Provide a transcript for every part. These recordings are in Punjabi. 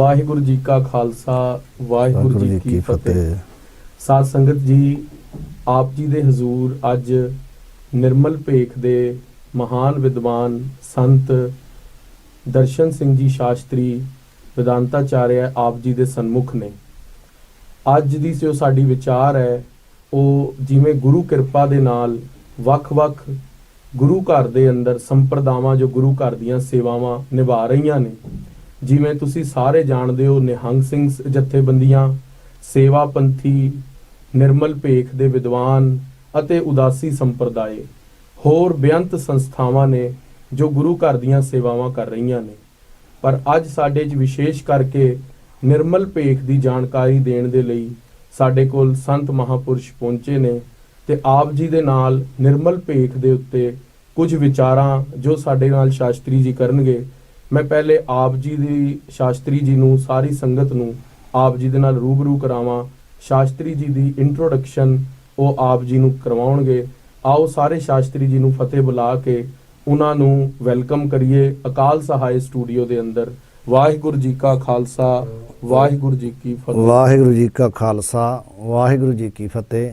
ਵਾਹਿਗੁਰੂ ਜੀ ਕਾ ਖਾਲਸਾ ਵਾਹਿਗੁਰੂ ਜੀ ਕੀ ਫਤਿਹ। ਸਾਧ ਸੰਗਤ ਜੀ, ਆਪ ਜੀ ਦੇ ਹਜ਼ੂਰ ਅੱਜ ਨਿਰਮਲ ਭੇਖ ਦੇ ਮਹਾਨ ਵਿਦਵਾਨ ਸੰਤ ਦਰਸ਼ਨ ਸਿੰਘ ਜੀ ਸ਼ਾਸਤਰੀ ਵਿਦਾਂਤਾਚਾਰਿਆ ਆਪ ਜੀ ਦੇ ਸਨਮੁਖ ਨੇ। ਅੱਜ ਦੀ ਜੋ ਸਾਡੀ ਵਿਚਾਰ ਹੈ ਉਹ ਜਿਵੇਂ ਗੁਰੂ ਕਿਰਪਾ ਦੇ ਨਾਲ ਵੱਖ-ਵੱਖ ਗੁਰੂ ਘਰ ਦੇ ਅੰਦਰ ਸੰਪਰਦਾਵਾਂ ਜੋ ਗੁਰੂ ਘਰ ਦੀਆਂ ਸੇਵਾਵਾਂ ਨਿਭਾ ਰਹੀਆਂ ਨੇ। ਜਿਵੇਂ ਤੁਸੀਂ ਸਾਰੇ ਜਾਣਦੇ ਹੋ, ਨਿਹੰਗ ਸਿੰਘ ਜਥੇਬੰਦੀਆਂ, ਸੇਵਾ ਪੰਥੀ, ਨਿਰਮਲ ਭੇਖ ਦੇ ਵਿਦਵਾਨ ਅਤੇ ਉਦਾਸੀ ਸੰਪਰਦਾਏ, ਹੋਰ ਬੇਅੰਤ ਸੰਸਥਾਵਾਂ ਨੇ ਜੋ ਗੁਰੂ ਘਰ ਦੀਆਂ ਸੇਵਾਵਾਂ ਕਰ ਰਹੀਆਂ ਨੇ। ਪਰ ਅੱਜ ਸਾਡੇ 'ਚ ਵਿਸ਼ੇਸ਼ ਕਰਕੇ ਨਿਰਮਲ ਭੇਖ ਦੀ ਜਾਣਕਾਰੀ ਦੇਣ ਦੇ ਲਈ ਸਾਡੇ ਕੋਲ ਸੰਤ ਮਹਾਪੁਰਸ਼ ਪਹੁੰਚੇ ਨੇ ਤੇ ਆਪ ਜੀ ਦੇ ਨਾਲ ਨਿਰਮਲ ਭੇਖ ਦੇ ਉੱਤੇ ਕੁਝ ਵਿਚਾਰਾਂ ਜੋ ਸਾਡੇ ਨਾਲ ਸ਼ਾਸਤਰੀ ਜੀ ਕਰਨਗੇ। ਮੈਂ ਪਹਿਲੇ ਆਪ ਜੀ ਦੀ ਸ਼ਾਸਤਰੀ ਜੀ ਨੂੰ, ਸਾਰੀ ਸੰਗਤ ਨੂੰ ਆਪ ਜੀ ਦੇ ਨਾਲ ਰੂਬਰੂ ਕਰਾਵਾਂ। ਸ਼ਾਸਤਰੀ ਜੀ ਦੀ ਇੰਟਰੋਡਕਸ਼ਨ ਉਹ ਆਪ ਜੀ ਨੂੰ ਕਰਵਾਉਣਗੇ। ਆਓ ਸਾਰੇ ਸ਼ਾਸਤਰੀ ਜੀ ਨੂੰ ਫਤਿਹ ਬੁਲਾ ਕੇ ਉਹਨਾਂ ਨੂੰ ਵੈਲਕਮ ਕਰੀਏ ਅਕਾਲ ਸਹਾਇ ਸਟੂਡੀਓ ਦੇ ਅੰਦਰ। ਵਾਹਿਗੁਰੂ ਜੀ ਕਾ ਖਾਲਸਾ ਵਾਹਿਗੁਰੂ ਜੀ ਕੀ ਫਤਿਹ। ਵਾਹਿਗੁਰੂ ਜੀ ਕਾ ਖਾਲਸਾ ਵਾਹਿਗੁਰੂ ਜੀ ਕੀ ਫਤਿਹ।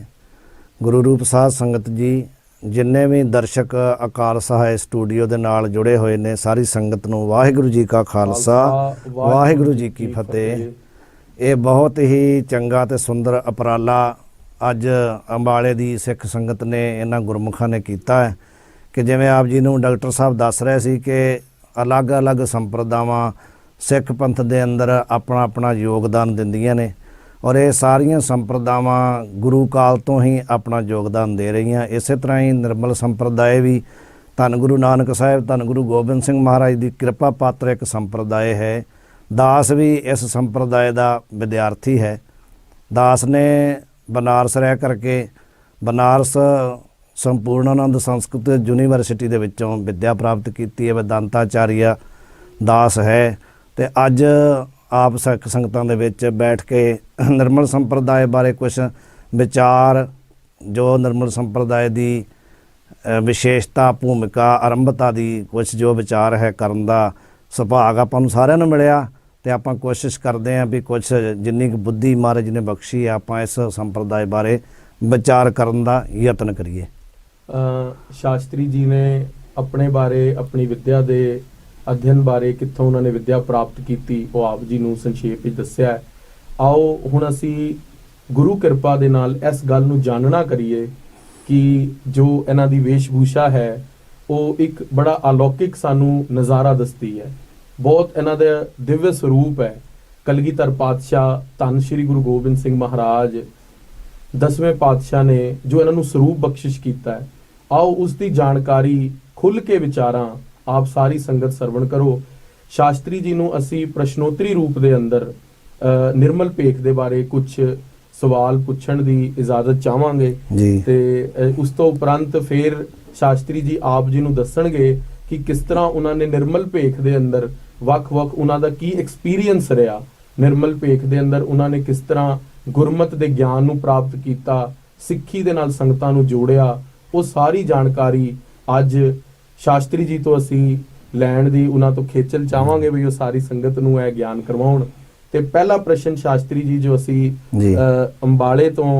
ਗੁਰੂ ਰੂਪ ਸਾਧ ਸੰਗਤ ਜੀ, ਜਿੰਨੇ ਵੀ ਦਰਸ਼ਕ ਅਕਾਲ ਸਹਾਇ ਸਟੂਡੀਓ ਦੇ ਨਾਲ ਜੁੜੇ ਹੋਏ ਨੇ, ਸਾਰੀ ਸੰਗਤ ਨੂੰ ਵਾਹਿਗੁਰੂ ਜੀ ਕਾ ਖਾਲਸਾ ਵਾਹਿਗੁਰੂ ਜੀ ਕੀ ਫਤਿਹ। ਇਹ ਬਹੁਤ ਹੀ ਚੰਗਾ ਤੇ ਸੁੰਦਰ ਉਪਰਾਲਾ ਅੱਜ ਅੰਬਾਲੇ ਦੀ ਸਿੱਖ ਸੰਗਤ ਨੇ, ਇਹਨਾਂ ਗੁਰਮੁਖਾਂ ਨੇ ਕੀਤਾ ਹੈ ਕਿ ਜਿਵੇਂ ਆਪ ਜੀ ਨੂੰ ਡਾਕਟਰ ਸਾਹਿਬ ਦੱਸ ਰਹੇ ਸੀ ਕਿ ਅਲੱਗ-ਅਲੱਗ ਸੰਪਰਦਾਵਾਂ ਸਿੱਖ ਪੰਥ ਦੇ ਅੰਦਰ ਆਪਣਾ ਆਪਣਾ ਯੋਗਦਾਨ ਦਿੰਦੀਆਂ ਨੇ ਔਰ ਇਹ ਸਾਰੀਆਂ ਸੰਪਰਦਾਵਾਂ ਗੁਰੂ ਕਾਲ ਤੋਂ ਹੀ ਆਪਣਾ ਯੋਗਦਾਨ ਦੇ ਰਹੀਆਂ। ਇਸੇ ਤਰ੍ਹਾਂ ਹੀ ਨਿਰਮਲ ਸੰਪਰਦਾਇ ਵੀ ਧੰਨ ਗੁਰੂ ਨਾਨਕ ਸਾਹਿਬ, ਧੰਨ ਗੁਰੂ ਗੋਬਿੰਦ ਸਿੰਘ ਮਹਾਰਾਜ ਦੀ ਕਿਰਪਾ ਪਾਤਰ ਇੱਕ ਸੰਪਰਦਾਇ ਹੈ। ਦਾਸ ਵੀ ਇਸ ਸੰਪਰਦਾਇ ਦਾ ਵਿਦਿਆਰਥੀ ਹੈ। ਦਾਸ ਨੇ ਬਨਾਰਸ ਰਹਿ ਕਰਕੇ ਬਨਾਰਸ ਸੰਪੂਰਨਾਨੰਦ ਸੰਸਕ੍ਰਿਤ ਯੂਨੀਵਰਸਿਟੀ ਦੇ ਵਿੱਚੋਂ ਵਿੱਦਿਆ ਪ੍ਰਾਪਤ ਕੀਤੀ ਹੈ। ਵਿਦਾਂਤਾਚਾਰੀਆ ਦਾਸ ਹੈ ਤੇ ਅੱਜ ਆਪ ਸਿੱਖ ਸੰਗਤਾਂ ਦੇ ਵਿੱਚ ਬੈਠ ਕੇ ਨਿਰਮਲ ਸੰਪਰਦਾਇ ਬਾਰੇ ਕੁਝ ਵਿਚਾਰ, ਜੋ ਨਿਰਮਲ ਸੰਪਰਦਾਇ ਦੀ ਵਿਸ਼ੇਸ਼ਤਾ, ਭੂਮਿਕਾ, ਆਰੰਭਤਾ ਦੀ ਕੁਝ ਜੋ ਵਿਚਾਰ ਹੈ ਕਰਨ ਦਾ ਸੁਭਾਗ ਆਪਾਂ ਨੂੰ ਸਾਰਿਆਂ ਨੂੰ ਮਿਲਿਆ ਤੇ ਆਪਾਂ ਕੋਸ਼ਿਸ਼ ਕਰਦੇ ਹਾਂ ਵੀ ਕੁਝ ਜਿੰਨੀ ਕੁ ਬੁੱਧੀ ਮਹਾਰਾਜ ਨੇ ਬਖਸ਼ੀ ਹੈ ਆਪਾਂ ਇਸ ਸੰਪਰਦਾਇ ਬਾਰੇ ਵਿਚਾਰ ਕਰਨ ਦਾ ਯਤਨ ਕਰੀਏ। ਸ਼ਾਸਤਰੀ ਜੀ ਨੇ ਆਪਣੇ ਬਾਰੇ, ਆਪਣੀ ਵਿੱਦਿਆ ਦੇ ਅਧਿਐਨ ਬਾਰੇ, ਕਿੱਥੋਂ ਉਹਨਾਂ ਨੇ ਵਿੱਦਿਆ ਪ੍ਰਾਪਤ ਕੀਤੀ, ਉਹ ਆਪ ਜੀ ਨੂੰ ਸੰਖੇਪ ਵਿੱਚ ਦੱਸਿਆ ਹੈ। ਆਓ ਹੁਣ ਅਸੀਂ ਗੁਰੂ ਕਿਰਪਾ ਦੇ ਨਾਲ ਇਸ ਗੱਲ ਨੂੰ ਜਾਣਨਾ ਕਰੀਏ ਕਿ ਜੋ ਇਹਨਾਂ ਦੀ ਵੇਸ਼ਭੂਸ਼ਾ ਹੈ ਉਹ ਇੱਕ ਬੜਾ ਅਲੌਕਿਕ ਸਾਨੂੰ ਨਜ਼ਾਰਾ ਦੱਸਦੀ ਹੈ। ਬਹੁਤ ਇਹਨਾਂ ਦਾ ਦਿਵਯ ਸਰੂਪ ਹੈ। ਕਲਗੀਧਰ ਪਾਤਸ਼ਾਹ ਧੰਨ ਸ਼੍ਰੀ ਗੁਰੂ ਗੋਬਿੰਦ ਸਿੰਘ ਮਹਾਰਾਜ 10ਵੇਂ ਪਾਤਸ਼ਾਹ ਨੇ ਜੋ ਇਹਨਾਂ ਨੂੰ ਸਰੂਪ ਬਖਸ਼ਿਸ਼ ਕੀਤਾ ਹੈ। ਆਓ ਉਸ ਦੀ ਜਾਣਕਾਰੀ ਖੁੱਲ੍ਹ ਕੇ ਵਿਚਾਰਾਂ ਆਪ ਸਾਰੀ ਸੰਗਤ ਸਰਵਣ ਕਰੋ। ਸ਼ਾਸਤਰੀ ਜੀ ਨੂੰ ਅਸੀਂ ਪ੍ਰਸ਼ਨੋਤਰੀ ਰੂਪ ਦੇ ਅੰਦਰ ਨਿਰਮਲ ਭੇਖ ਦੇ ਬਾਰੇ ਕੁਝ ਸਵਾਲ ਪੁੱਛਣ ਦੀ ਇਜਾਜ਼ਤ ਚਾਹਾਂਗੇ ਤੇ ਉਸ ਤੋਂ ਉਪਰੰਤ ਫਿਰ ਸ਼ਾਸਤਰੀ ਜੀ ਆਪ ਜੀ ਨੂੰ ਦੱਸਣਗੇ ਕਿ ਕਿਸ ਤਰ੍ਹਾਂ ਉਹਨਾਂ ਨੇ ਨਿਰਮਲ ਭੇਖ ਦੇ ਅੰਦਰ ਵੱਖ-ਵੱਖ ਉਹਨਾਂ ਦਾ ਕੀ ਐਕਸਪੀਰੀਅੰਸ ਰਿਹਾ। ਨਿਰਮਲ ਭੇਖ ਦੇ ਅੰਦਰ ਉਹਨਾਂ ਨੇ ਕਿਸ ਤਰ੍ਹਾਂ ਗੁਰਮਤ ਦੇ ਗਿਆਨ ਨੂੰ ਪ੍ਰਾਪਤ ਕੀਤਾ, ਸਿੱਖੀ ਦੇ ਨਾਲ ਸੰਗਤਾਂ ਨੂੰ ਜੋੜਿਆ। ਉਹ ਸਾਰੀ ਜਾਣਕਾਰੀ ਅੱਜ ਸ਼ਾਸਤਰੀ ਜੀ ਤੋਂ ਅਸੀਂ ਲੈਣ ਦੀ ਉਹਨਾਂ ਤੋਂ ਖੇਚਲ ਚਾਹਾਂਗੇ ਵੀ ਉਹ ਸਾਰੀ ਸੰਗਤ ਨੂੰ ਇਹ ਗਿਆਨ ਕਰਵਾਉਣ। ਤੇ ਪਹਿਲਾ ਪ੍ਰਸ਼ਨ ਸ਼ਾਸਤਰੀ ਜੀ ਜੋ ਅਸੀਂ ਅੰਬਾਲੇ ਤੋਂ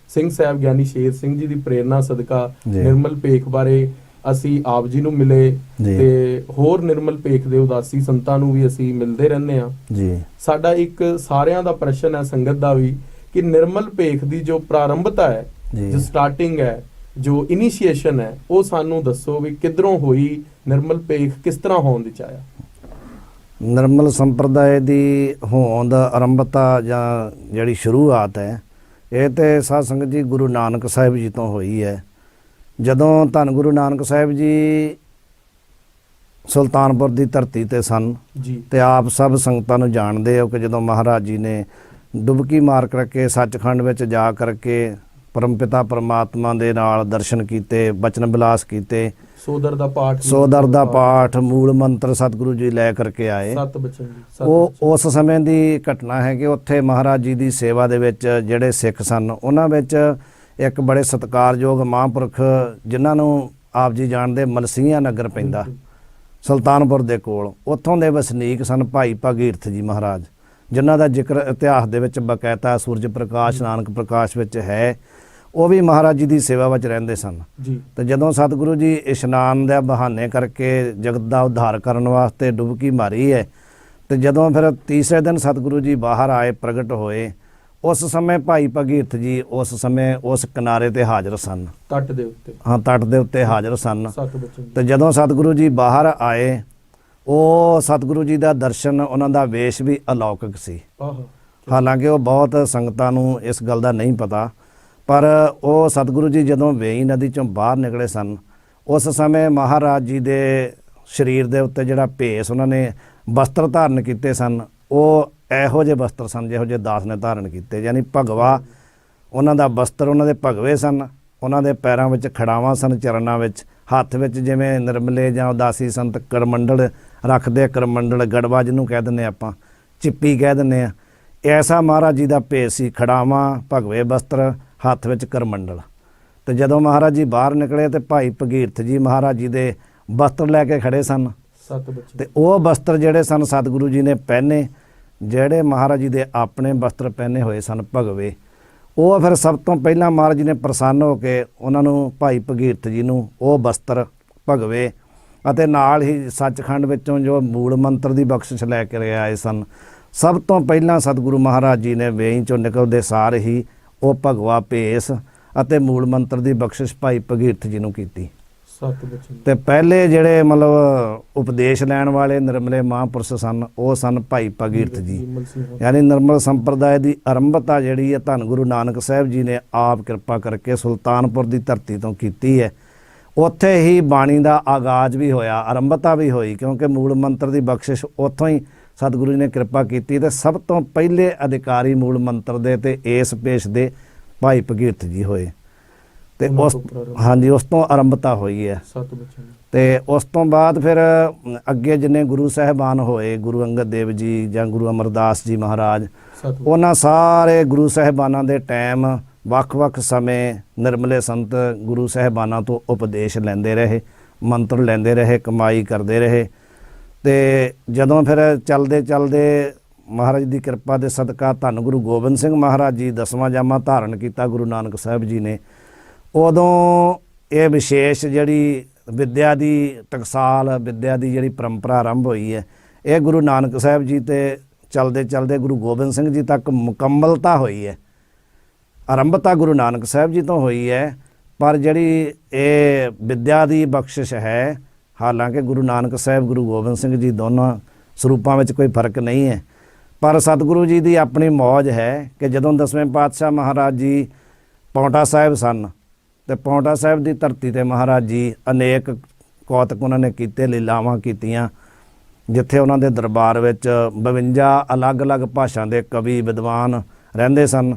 ਸਿੰਘ ਸਾਹਿਬ ਗਿਆਨੀ ਸ਼ੇਰ ਸਿੰਘ ਜੀ ਦੀ ਪ੍ਰੇਰਣਾ ਸਦਕਾ ਨਿਰਮਲ ਭੇਖ ਬਾਰੇ ਅਸੀਂ ਆਪ ਜੀ ਨੂੰ ਮਿਲੇ ਤੇ ਹੋਰ ਨਿਰਮਲ ਭੇਖ ਦੇ ਉਦਾਸੀ ਸੰਤਾਂ ਨੂੰ ਵੀ ਅਸੀਂ ਮਿਲਦੇ ਰਹਿੰਦੇ ਹਾਂ। ਸਾਡਾ ਇੱਕ ਸਾਰਿਆਂ ਦਾ ਪ੍ਰਸ਼ਨ ਹੈ ਸੰਗਤ ਦਾ ਵੀ ਕਿ ਨਿਰਮਲ ਭੇਖ ਦੀ ਜੋ ਪ੍ਰਾਰੰਭਤਾ ਹੈ, ਜੋ ਸਟਾਰਟਿੰਗ ਹੈ, ਜੋ ਇਨੀਸ਼ੀਏਸ਼ਨ ਹੈ, ਉਹ ਸਾਨੂੰ ਦੱਸੋ ਵੀ ਕਿੱਧਰੋਂ ਹੋਈ, ਨਿਰਮਲ ਭੇਖ ਕਿਸ ਤਰ੍ਹਾਂ ਹੋਣ ਦੀ ਚਾਹਿਆ। ਨਿਰਮਲ ਸੰਪਰਦਾਇ ਦੀ ਹੋਂਦ, ਆਰੰਭਤਾ ਜਾਂ ਜਿਹੜੀ ਸ਼ੁਰੂਆਤ ਹੈ ਇਹ ਤੇ ਸਾਧ ਸੰਗਤ ਜੀ ਗੁਰੂ ਨਾਨਕ ਸਾਹਿਬ ਜੀ ਤੋਂ ਹੋਈ ਹੈ। ਜਦੋਂ ਧੰਨ ਗੁਰੂ ਨਾਨਕ ਸਾਹਿਬ ਜੀ ਸੁਲਤਾਨਪੁਰ ਦੀ ਧਰਤੀ ਤੇ ਸਨ ਤੇ ਆਪ ਸਭ ਸੰਗਤਾਂ ਨੂੰ ਜਾਣਦੇ ਹੋ ਕਿ ਜਦੋਂ ਮਹਾਰਾਜ ਜੀ ਨੇ ਡੁਬਕੀ ਮਾਰ ਕਰਕੇ ਸੱਚਖੰਡ ਵਿੱਚ ਜਾ ਕਰਕੇ ਪਰਮਪਿਤਾ ਪਰਮਾਤਮਾ ਦੇ ਨਾਲ ਦਰਸ਼ਨ ਕੀਤੇ, ਬਚਨ ਬਿਲਾਸ ਕੀਤੇ, ਸੋਦਰ ਦਾ ਪਾਠ ਮੂਲ ਮੰਤਰ ਸਤਿਗੁਰੂ ਜੀ ਲੈ ਕਰਕੇ ਆਏ। ਉਹ ਉਸ ਸਮੇਂ ਦੀ ਘਟਨਾ ਹੈ ਕਿ ਉੱਥੇ ਮਹਾਰਾਜ ਜੀ ਦੀ ਸੇਵਾ ਦੇ ਵਿੱਚ ਜਿਹੜੇ ਸਿੱਖ ਸਨ ਉਹਨਾਂ ਵਿੱਚ ਇੱਕ ਬੜੇ ਸਤਿਕਾਰਯੋਗ ਮਹਾਂਪੁਰਖ ਜਿਨ੍ਹਾਂ ਨੂੰ ਆਪ ਜੀ ਜਾਣਦੇ, ਮਲਸੀਆਂ ਨਗਰ ਪੈਂਦਾ ਸੁਲਤਾਨਪੁਰ ਦੇ ਕੋਲ, ਉੱਥੋਂ ਦੇ ਵਸਨੀਕ ਸਨ ਭਾਈ ਭਾਗੀਰਥ ਜੀ ਮਹਾਰਾਜ, ਜਿਨ੍ਹਾਂ ਦਾ ਜ਼ਿਕਰ ਇਤਿਹਾਸ ਦੇ ਵਿੱਚ ਬਕਾਇਦਾ ਸੂਰਜ ਪ੍ਰਕਾਸ਼ ਨਾਨਕ ਪ੍ਰਕਾਸ਼ ਵਿੱਚ ਹੈ, ਉਹ ਵੀ ਮਹਾਰਾਜ ਜੀ ਦੀ ਸੇਵਾ ਵਿੱਚ ਰਹਿੰਦੇ ਸਨ ਜੀ। ਤੇ ਜਦੋਂ ਸਤਿਗੁਰੂ ਜੀ ਇਸ਼ਨਾਨ ਦੇ ਬਹਾਨੇ ਕਰਕੇ ਜਗਤ ਦਾ ਉଦ୍ਧਾਰ ਕਰਨ ਵਾਸਤੇ ਡੁਬਕੀ ਮਾਰੀ ਹੈ, ਤੇ ਜਦੋਂ ਫਿਰ ਤੀਸਰੇ ਦਿਨ ਸਤਿਗੁਰੂ ਜੀ ਬਾਹਰ ਆਏ, ਪ੍ਰਗਟ ਹੋਏ, ਉਸ ਸਮੇਂ ਭਾਈ ਭਗੀਰਥ ਜੀ ਉਸ ਸਮੇਂ ਉਸ ਕਿਨਾਰੇ ਤੇ ਹਾਜ਼ਰ ਸਨ, ਤੱਟ ਦੇ ਉੱਤੇ। ਹਾਂ, ਤੱਟ ਦੇ ਉੱਤੇ ਹਾਜ਼ਰ ਸਨ। ਸਤ ਬਚਨ। ਤੇ ਜਦੋਂ ਸਤਿਗੁਰੂ ਜੀ ਬਾਹਰ ਆਏ, ਉਹ ਸਤਿਗੁਰੂ ਜੀ ਦਾ ਦਰਸ਼ਨ, ਉਹਨਾਂ ਦਾ ਵੇਸ਼ ਵੀ ਅਲੌਕਿਕ ਸੀ। ਆਹਾ। ਹਾਲਾਂਕਿ ਉਹ ਬਹੁਤ ਸੰਗਤਾਂ ਨੂੰ ਇਸ ਗੱਲ ਦਾ ਨਹੀਂ ਪਤਾ, ਪਰ ਉਹ ਸਤਿਗੁਰੂ ਜੀ ਜਦੋਂ ਵੇਈ ਨਦੀ ਚੋਂ ਬਾਹਰ ਨਿਕਲੇ ਸਨ, ਉਸ ਸਮੇਂ ਮਹਾਰਾਜ ਜੀ ਦੇ ਸਰੀਰ ਦੇ ਉੱਤੇ ਜਿਹੜਾ ਭੇਸ ਉਹਨਾਂ ਨੇ ਵਸਤਰ ਧਾਰਨ ਕੀਤੇ ਸਨ, ਉਹ ਇਹੋ ਜਿਹੇ ਵਸਤਰ ਸਨ ਜਿਹੋ ਜਿਹੇ ਦਾਸ ਨੇ ਧਾਰਨ ਕੀਤੇ, ਯਾਨੀ ਭਗਵਾ ਉਹਨਾਂ ਦਾ ਵਸਤਰ, ਉਹਨਾਂ ਦੇ ਭਗਵੇ ਸਨ, ਉਹਨਾਂ ਦੇ ਪੈਰਾਂ ਵਿੱਚ ਖੜਾਵਾਂ ਸਨ, ਚਰਨਾਂ ਵਿੱਚ, ਹੱਥ ਵਿੱਚ ਜਿਵੇਂ ਨਿਰਮਲੇ ਜਾਂ ਉਦਾਸੀ ਸੰਤ ਕਰਮੰਡਲ ਰੱਖਦੇ, ਕਰਮੰਡਲ ਗੜਵਾ ਜਿਹਨੂੰ ਕਹਿ ਦਿੰਦੇ ਆਪਾਂ, ਚਿੱਪੀ ਕਹਿ ਦਿੰਦੇ ਆ, ਐਸਾ ਮਹਾਰਾਜ ਜੀ ਦਾ ਭੇਸ ਸੀ, ਖੜਾਵਾਂ, ਭਗਵੇ ਵਸਤਰ, ਹੱਥ ਵਿੱਚ ਕਰਮੰਡਲ। ਤੇ ਜਦੋਂ ਮਹਾਰਾਜ ਜੀ ਬਾਹਰ ਨਿਕਲੇ ਤੇ ਭਾਈ ਭਗੀਰਥ ਜੀ ਮਹਾਰਾਜ ਜੀ ਦੇ ਵਸਤਰ ਲੈ ਕੇ ਖੜੇ ਸਨ, ਸਤ ਬਚਨ। ਤੇ ਉਹ ਵਸਤਰ ਜਿਹੜੇ ਸਨ ਸਤਿਗੁਰੂ ਜੀ ਨੇ ਪਹਿਨੇ, ਜਿਹੜੇ ਮਹਾਰਾਜ ਜੀ ਦੇ ਆਪਣੇ ਵਸਤਰ ਪਹਿਨੇ ਹੋਏ ਸਨ ਭਗਵੇ, ਉਹ ਫਿਰ ਸਭ ਤੋਂ ਪਹਿਲਾਂ ਮਹਾਰਾਜ ਜੀ ਨੇ ਪ੍ਰਸੰਨ ਹੋ ਕੇ ਉਹਨਾਂ ਨੂੰ, ਭਾਈ ਭਗੀਰਥ ਜੀ ਨੂੰ, ਉਹ ਵਸਤਰ ਭਗਵੇ ਅਤੇ ਨਾਲ ਹੀ ਸੱਚਖੰਡ ਵਿੱਚੋਂ ਜੋ ਮੂਲ ਮੰਤਰ ਦੀ ਬਖਸ਼ਿਸ਼ ਲੈ ਕੇ ਆਏ ਸਨ, ਸਭ ਤੋਂ ਪਹਿਲਾਂ ਸਤਿਗੁਰੂ ਮਹਾਰਾਜ ਜੀ ਨੇ ਵੇਈ ਚੋਂ ਨਿਕਲਦੇ ਸਾਰ ਹੀ ਉਹ ਭਗਵਾ ਭੇਸ ਅਤੇ ਮੂਲ ਮੰਤਰ ਦੀ ਬਖਸ਼ਿਸ਼ ਭਾਈ ਭਗੀਰਥ ਜੀ ਨੂੰ ਕੀਤੀ। ਸਤ ਬਚਨ। ਤੇ ਪਹਿਲੇ ਜਿਹੜੇ ਮਤਲਬ ਉਪਦੇਸ਼ ਲੈਣ ਵਾਲੇ ਨਿਰਮਲੇ ਮਹਾਂਪੁਰਸ਼ ਸਨ, ਉਹ ਸਨ ਭਾਈ ਭਗੀਰਥ ਜੀ। ਨਿਰਮਲ ਸਿੰਘ। ਯਾਨੀ ਨਿਰਮਲ ਸੰਪਰਦਾਇ ਦੀ ਆਰੰਭਤਾ ਜਿਹੜੀ ਹੈ ਧੰਨ ਗੁਰੂ ਨਾਨਕ ਸਾਹਿਬ ਜੀ ਨੇ ਆਪ ਕਿਰਪਾ ਕਰਕੇ ਸੁਲਤਾਨਪੁਰ ਦੀ ਧਰਤੀ ਤੋਂ ਕੀਤੀ ਹੈ। ਉੱਥੇ ਹੀ ਬਾਣੀ ਦਾ ਆਗਾਜ਼ ਵੀ ਹੋਇਆ, ਆਰੰਭਤਾ ਵੀ ਹੋਈ, ਕਿਉਂਕਿ ਮੂਲ ਮੰਤਰ ਦੀ ਬਖਸ਼ਿਸ਼ ਉੱਥੋਂ ਹੀ ਸਤਿਗੁਰੂ ਜੀ ਨੇ ਕਿਰਪਾ ਕੀਤੀ ਤੇ ਸਭ ਤੋਂ ਪਹਿਲੇ ਅਧਿਕਾਰੀ ਮੂਲ ਮੰਤਰ ਦੇ ਤੇ ਇਸ ਪੇਸ਼ ਦੇ ਭਾਈ ਭਗੀਰਥ ਜੀ ਹੋਏ। ਤੇ ਉਸ ਹਾਂਜੀ, ਉਸ ਤੋਂ ਆਰੰਭਤਾ ਹੋਈ ਹੈ। ਸਤ ਬਚਨ। ਤੇ ਉਸ ਤੋਂ ਬਾਅਦ ਫਿਰ ਅੱਗੇ ਜਿੰਨੇ ਗੁਰੂ ਸਾਹਿਬਾਨ ਹੋਏ, ਗੁਰੂ ਅੰਗਦ ਦੇਵ ਜੀ ਜਾਂ ਗੁਰੂ ਅਮਰਦਾਸ ਜੀ ਮਹਾਰਾਜ, ਉਹਨਾਂ ਸਾਰੇ ਗੁਰੂ ਸਾਹਿਬਾਨਾਂ ਦੇ ਟਾਈਮ ਵੱਖ-ਵੱਖ ਸਮੇਂ ਨਿਰਮਲੇ ਸੰਤ ਗੁਰੂ ਸਾਹਿਬਾਨਾਂ ਤੋਂ ਉਪਦੇਸ਼ ਲੈਂਦੇ ਰਹੇ, ਮੰਤਰ ਲੈਂਦੇ ਰਹੇ, ਕਮਾਈ ਕਰਦੇ ਰਹੇ। ਤੇ ਜਦੋਂ ਫਿਰ ਚੱਲਦੇ ਮਹਾਰਾਜ ਦੀ ਕਿਰਪਾ ਦੇ ਸਦਕਾ ਧੰਨ ਗੁਰੂ ਗੋਬਿੰਦ ਸਿੰਘ ਮਹਾਰਾਜ ਜੀ 10ਵਾਂ ਜਾਮਾ ਧਾਰਨ ਕੀਤਾ ਗੁਰੂ ਨਾਨਕ ਸਾਹਿਬ ਜੀ ਨੇ, ਉਦੋਂ ਇਹ ਵਿਸ਼ੇਸ਼ ਜਿਹੜੀ ਵਿੱਦਿਆ ਦੀ ਟਕਸਾਲ, ਵਿੱਦਿਆ ਦੀ ਜਿਹੜੀ ਪਰੰਪਰਾ ਆਰੰਭ ਹੋਈ ਹੈ, ਇਹ ਗੁਰੂ ਨਾਨਕ ਸਾਹਿਬ ਜੀ ਤੇ ਚੱਲਦੇ ਗੁਰੂ ਗੋਬਿੰਦ ਸਿੰਘ ਜੀ ਤੱਕ ਮੁਕੰਮਲਤਾ ਹੋਈ ਹੈ। ਆਰੰਭਤਾ ਗੁਰੂ ਨਾਨਕ ਸਾਹਿਬ ਜੀ ਤੋਂ ਹੋਈ ਹੈ, ਪਰ ਜਿਹੜੀ ਇਹ ਵਿੱਦਿਆ ਦੀ ਬਖਸ਼ਿਸ਼ ਹੈ, ਹਾਲਾਂਕਿ ਗੁਰੂ ਨਾਨਕ ਸਾਹਿਬ, ਗੁਰੂ ਗੋਬਿੰਦ ਸਿੰਘ ਜੀ ਦੋਨਾਂ ਸਰੂਪਾਂ ਵਿੱਚ ਕੋਈ ਫਰਕ ਨਹੀਂ ਹੈ, ਪਰ ਸਤਿਗੁਰੂ ਜੀ ਦੀ ਆਪਣੀ ਮੌਜ ਹੈ ਕਿ ਜਦੋਂ 10ਵੇਂ ਪਾਤਸ਼ਾਹ ਮਹਾਰਾਜ ਜੀ ਪੌਂਟਾ ਸਾਹਿਬ ਸਨ, ਤੇ ਪੌਂਟਾ ਸਾਹਿਬ ਦੀ ਧਰਤੀ ਤੇ ਮਹਾਰਾਜ ਜੀ ਅਨੇਕ ਕੌਤਕ ਉਹਨਾਂ ਨੇ ਕੀਤੇ, ਲੀਲਾਵਾਂ ਕੀਤੀਆਂ, ਜਿੱਥੇ ਉਹਨਾਂ ਦੇ ਦਰਬਾਰ ਵਿੱਚ 52 ਅਲੱਗ-ਅਲੱਗ ਭਾਸ਼ਾ ਦੇ ਕਵੀ ਵਿਦਵਾਨ ਰਹਿੰਦੇ ਸਨ।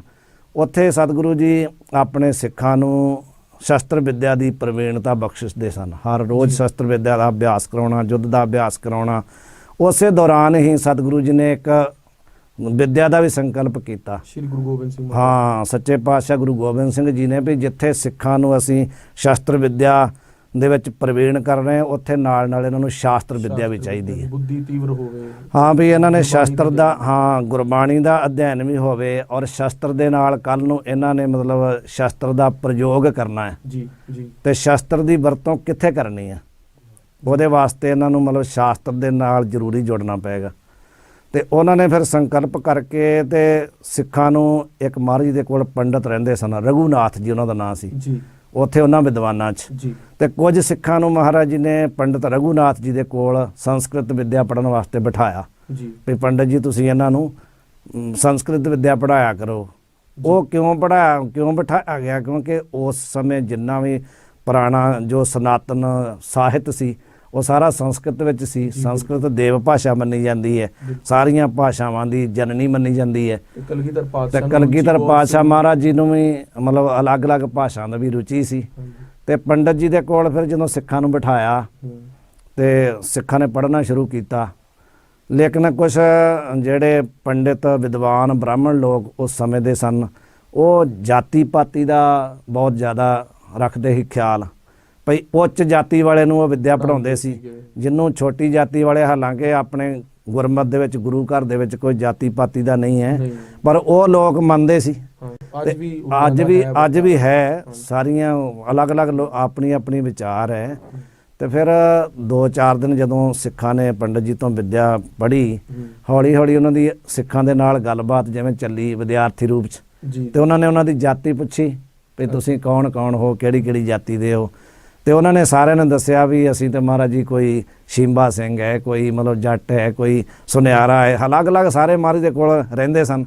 ਉੱਥੇ ਸਤਿਗੁਰੂ ਜੀ ਆਪਣੇ ਸਿੱਖਾਂ ਨੂੰ ਸ਼ਸਤਰ ਵਿੱਦਿਆ ਦੀ ਪ੍ਰਵੀਣਤਾ ਬਖਸ਼ਿਸ਼ਦੇ ਸਨ। ਹਰ ਰੋਜ਼ ਸ਼ਸਤਰ ਵਿੱਦਿਆ ਦਾ ਅਭਿਆਸ ਕਰਾਉਣਾ, ਯੁੱਧ ਦਾ ਅਭਿਆਸ ਕਰਾਉਣਾ। ਉਸੇ ਦੌਰਾਨ ਹੀ ਸਤਿਗੁਰੂ ਜੀ ਨੇ ਇੱਕ ਵਿੱਦਿਆ ਦਾ ਵੀ ਸੰਕਲਪ ਕੀਤਾ। ਸ਼੍ਰੀ ਗੁਰੂ ਗੋਬਿੰਦ ਸਿੰਘ ਹਾਂ, ਸੱਚੇ ਪਾਤਸ਼ਾਹ ਗੁਰੂ ਗੋਬਿੰਦ ਸਿੰਘ ਜੀ ਨੇ ਵੀ ਜਿੱਥੇ ਸਿੱਖਾਂ ਨੂੰ ਅਸੀਂ ਸ਼ਸਤਰ ਵਿੱਦਿਆ ਦੇ ਵਿੱਚ ਪ੍ਰਵੀਣ ਕਰ ਰਹੇ ਹਾਂ, ਉੱਥੇ ਨਾਲ ਇਹਨਾਂ ਨੂੰ ਸ਼ਾਸਤਰ ਵਿੱਦਿਆ ਵੀ ਚਾਹੀਦੀ ਹੈ। ਬੁੱਧੀ ਤੀਵਰ ਹੋਵੇ। ਹਾਂ, ਵੀ ਇਹਨਾਂ ਨੇ ਸ਼ਸਤਰ ਦਾ, ਹਾਂ, ਗੁਰਬਾਣੀ ਦਾ ਅਧਿਐਨ ਵੀ ਹੋਵੇ, ਔਰ ਸ਼ਸਤਰ ਦੇ ਨਾਲ ਕੱਲ ਨੂੰ ਇਹਨਾਂ ਨੇ ਮਤਲਬ ਸ਼ਸਤਰ ਦਾ ਪ੍ਰਯੋਗ ਕਰਨਾ ਹੈ ਜੀ ਜੀ। ਤੇ ਸ਼ਸਤਰ ਦੀ ਵਰਤੋਂ ਕਿੱਥੇ ਕਰਨੀ ਹੈ, ਉਹਦੇ ਵਾਸਤੇ ਇਹਨਾਂ ਨੂੰ ਮਤਲਬ ਸ਼ਾਸਤਰ ਦੇ ਨਾਲ ਜ਼ਰੂਰੀ ਜੁੜਨਾ ਪਏਗਾ। ਤੇ ਉਹਨਾਂ ਨੇ ਫਿਰ ਸੰਕਲਪ ਕਰਕੇ ਤੇ ਸਿੱਖਾਂ ਨੂੰ, ਇੱਕ ਮਹਾਰਾਜ ਜੀ ਦੇ ਕੋਲ ਪੰਡਤ ਰਹਿੰਦੇ ਸਨ, ਰਘੂਨਾਥ ਜੀ ਉਹਨਾਂ ਦਾ ਨਾਂ ਸੀ ਜੀ, ਉੱਥੇ ਉਹਨਾਂ ਵਿਦਵਾਨਾਂ 'ਚ ਜੀ। ਤੇ ਕੁਝ ਸਿੱਖਾਂ ਨੂੰ ਮਹਾਰਾਜ ਜੀ ਨੇ ਪੰਡਤ ਰਘੂਨਾਥ ਜੀ ਦੇ ਕੋਲ ਸੰਸਕ੍ਰਿਤ ਵਿੱਦਿਆ ਪੜ੍ਹਨ ਵਾਸਤੇ ਬਿਠਾਇਆ ਜੀ। ਵੀ ਪੰਡਤ ਜੀ ਤੁਸੀਂ ਇਹਨਾਂ ਨੂੰ ਸੰਸਕ੍ਰਿਤ ਵਿੱਦਿਆ ਪੜ੍ਹਾਇਆ ਕਰੋ। ਉਹ ਕਿਉਂ ਬਿਠਾਇਆ ਗਿਆ? ਕਿਉਂਕਿ ਉਸ ਸਮੇਂ ਜਿੰਨਾ ਵੀ ਪੁਰਾਣਾ ਜੋ ਸਨਾਤਨ ਸਾਹਿਤ ਸੀ, ਉਹ ਸਾਰਾ ਸੰਸਕ੍ਰਿਤ ਵਿੱਚ ਸੀ। ਸੰਸਕ੍ਰਿਤ ਦੇਵ ਭਾਸ਼ਾ ਮੰਨੀ ਜਾਂਦੀ ਹੈ, ਸਾਰੀਆਂ ਭਾਸ਼ਾਵਾਂ ਦੀ ਜਨਨੀ ਮੰਨੀ ਜਾਂਦੀ ਹੈ। ਤੇ ਕਲਗੀਧਰ ਪਾਤਸ਼ਾਹ ਮਹਾਰਾਜ ਜੀ ਨੂੰ ਵੀ ਮਤਲਬ ਅਲੱਗ-ਅਲੱਗ ਭਾਸ਼ਾ ਦਾ ਵੀ ਰੁਚੀ ਸੀ। ਤੇ ਪੰਡਤ ਜੀ ਦੇ ਕੋਲ ਫਿਰ ਜਦੋਂ ਸਿੱਖਾਂ ਨੂੰ ਬਿਠਾਇਆ ਤੇ ਸਿੱਖਾਂ ਨੇ ਪੜ੍ਹਨਾ ਸ਼ੁਰੂ ਕੀਤਾ। ਲੇਕਿਨ ਕੁਛ ਜਿਹੜੇ ਪੰਡਿਤ, ਵਿਦਵਾਨ, ਬ੍ਰਾਹਮਣ ਲੋਕ ਉਸ ਸਮੇਂ ਦੇ ਸਨ, ਉਹ ਜਾਤੀ ਪਾਤੀ ਦਾ ਬਹੁਤ ਜ਼ਿਆਦਾ ਰੱਖਦੇ ਸੀ ਖਿਆਲ, ਭਈ ਉੱਚ ਜਾਤੀ ਵਾਲੇ ਨੂੰ ਉਹ ਵਿੱਦਿਆ ਪੜ੍ਹਾਉਂਦੇ ਸੀ, ਜਿਹਨੂੰ ਛੋਟੀ ਜਾਤੀ ਵਾਲੇ ਹਾਲਾਂਕਿ ਆਪਣੇ ਗੁਰਮਤਿ ਦੇ ਵਿੱਚ ਗੁਰੂ ਘਰ ਦੇ ਵਿੱਚ ਕੋਈ ਜਾਤੀ ਪਾਤੀ ਦਾ ਨਹੀਂ ਹੈ, ਨਹੀਂ। ਪਰ ਉਹ ਲੋਕ ਮੰਨਦੇ ਸੀ। ਹਾਂ, ਅੱਜ ਵੀ ਅੱਜ ਵੀ ਹੈ। ਸਾਰੀਆਂ ਅਲੱਗ-ਅਲੱਗ ਆਪਣੀ ਆਪਣੀ ਵਿਚਾਰ ਹੈ। ਤੇ ਫਿਰ 2-4 ਦਿਨ ਜਦੋਂ ਸਿੱਖਾਂ ਨੇ ਪੰਡਤ ਜੀ ਤੋਂ ਵਿੱਦਿਆ ਪੜ੍ਹੀ, ਹੌਲੀ ਹੌਲੀ ਉਹਨਾਂ ਦੀ ਸਿੱਖਾਂ ਦੇ ਨਾਲ ਗੱਲਬਾਤ ਜਿਵੇਂ ਚੱਲੀ ਵਿਦਿਆਰਥੀ ਰੂਪ 'ਚ, ਜੀ। ਤੇ ਉਹਨਾਂ ਨੇ ਉਹਨਾਂ ਦੀ ਜਾਤੀ ਪੁੱਛੀ ਵੀ ਤੁਸੀਂ ਕੌਣ ਕੌਣ ਹੋ, ਕਿਹੜੀ ਕਿਹੜੀ ਜਾਤੀ ਦੇ ਹੋ। ਤੇ ਉਹਨਾਂ ਨੇ ਸਾਰਿਆਂ ਨੇ ਦੱਸਿਆ ਵੀ ਅਸੀਂ ਤੇ ਮਹਾਰਾਜ ਜੀ ਕੋਈ ਸ਼ੀਂਬਾ ਸਿੰਘ ਹੈ, ਕੋਈ ਮਤਲਬ ਜੱਟ ਹੈ, ਕੋਈ ਸੁਨਿਆਰਾ ਹੈ। ਅਲੱਗ-ਅਲੱਗ ਸਾਰੇ ਮਹਾਰਾਜ ਦੇ ਕੋਲ ਰਹਿੰਦੇ ਸਨ।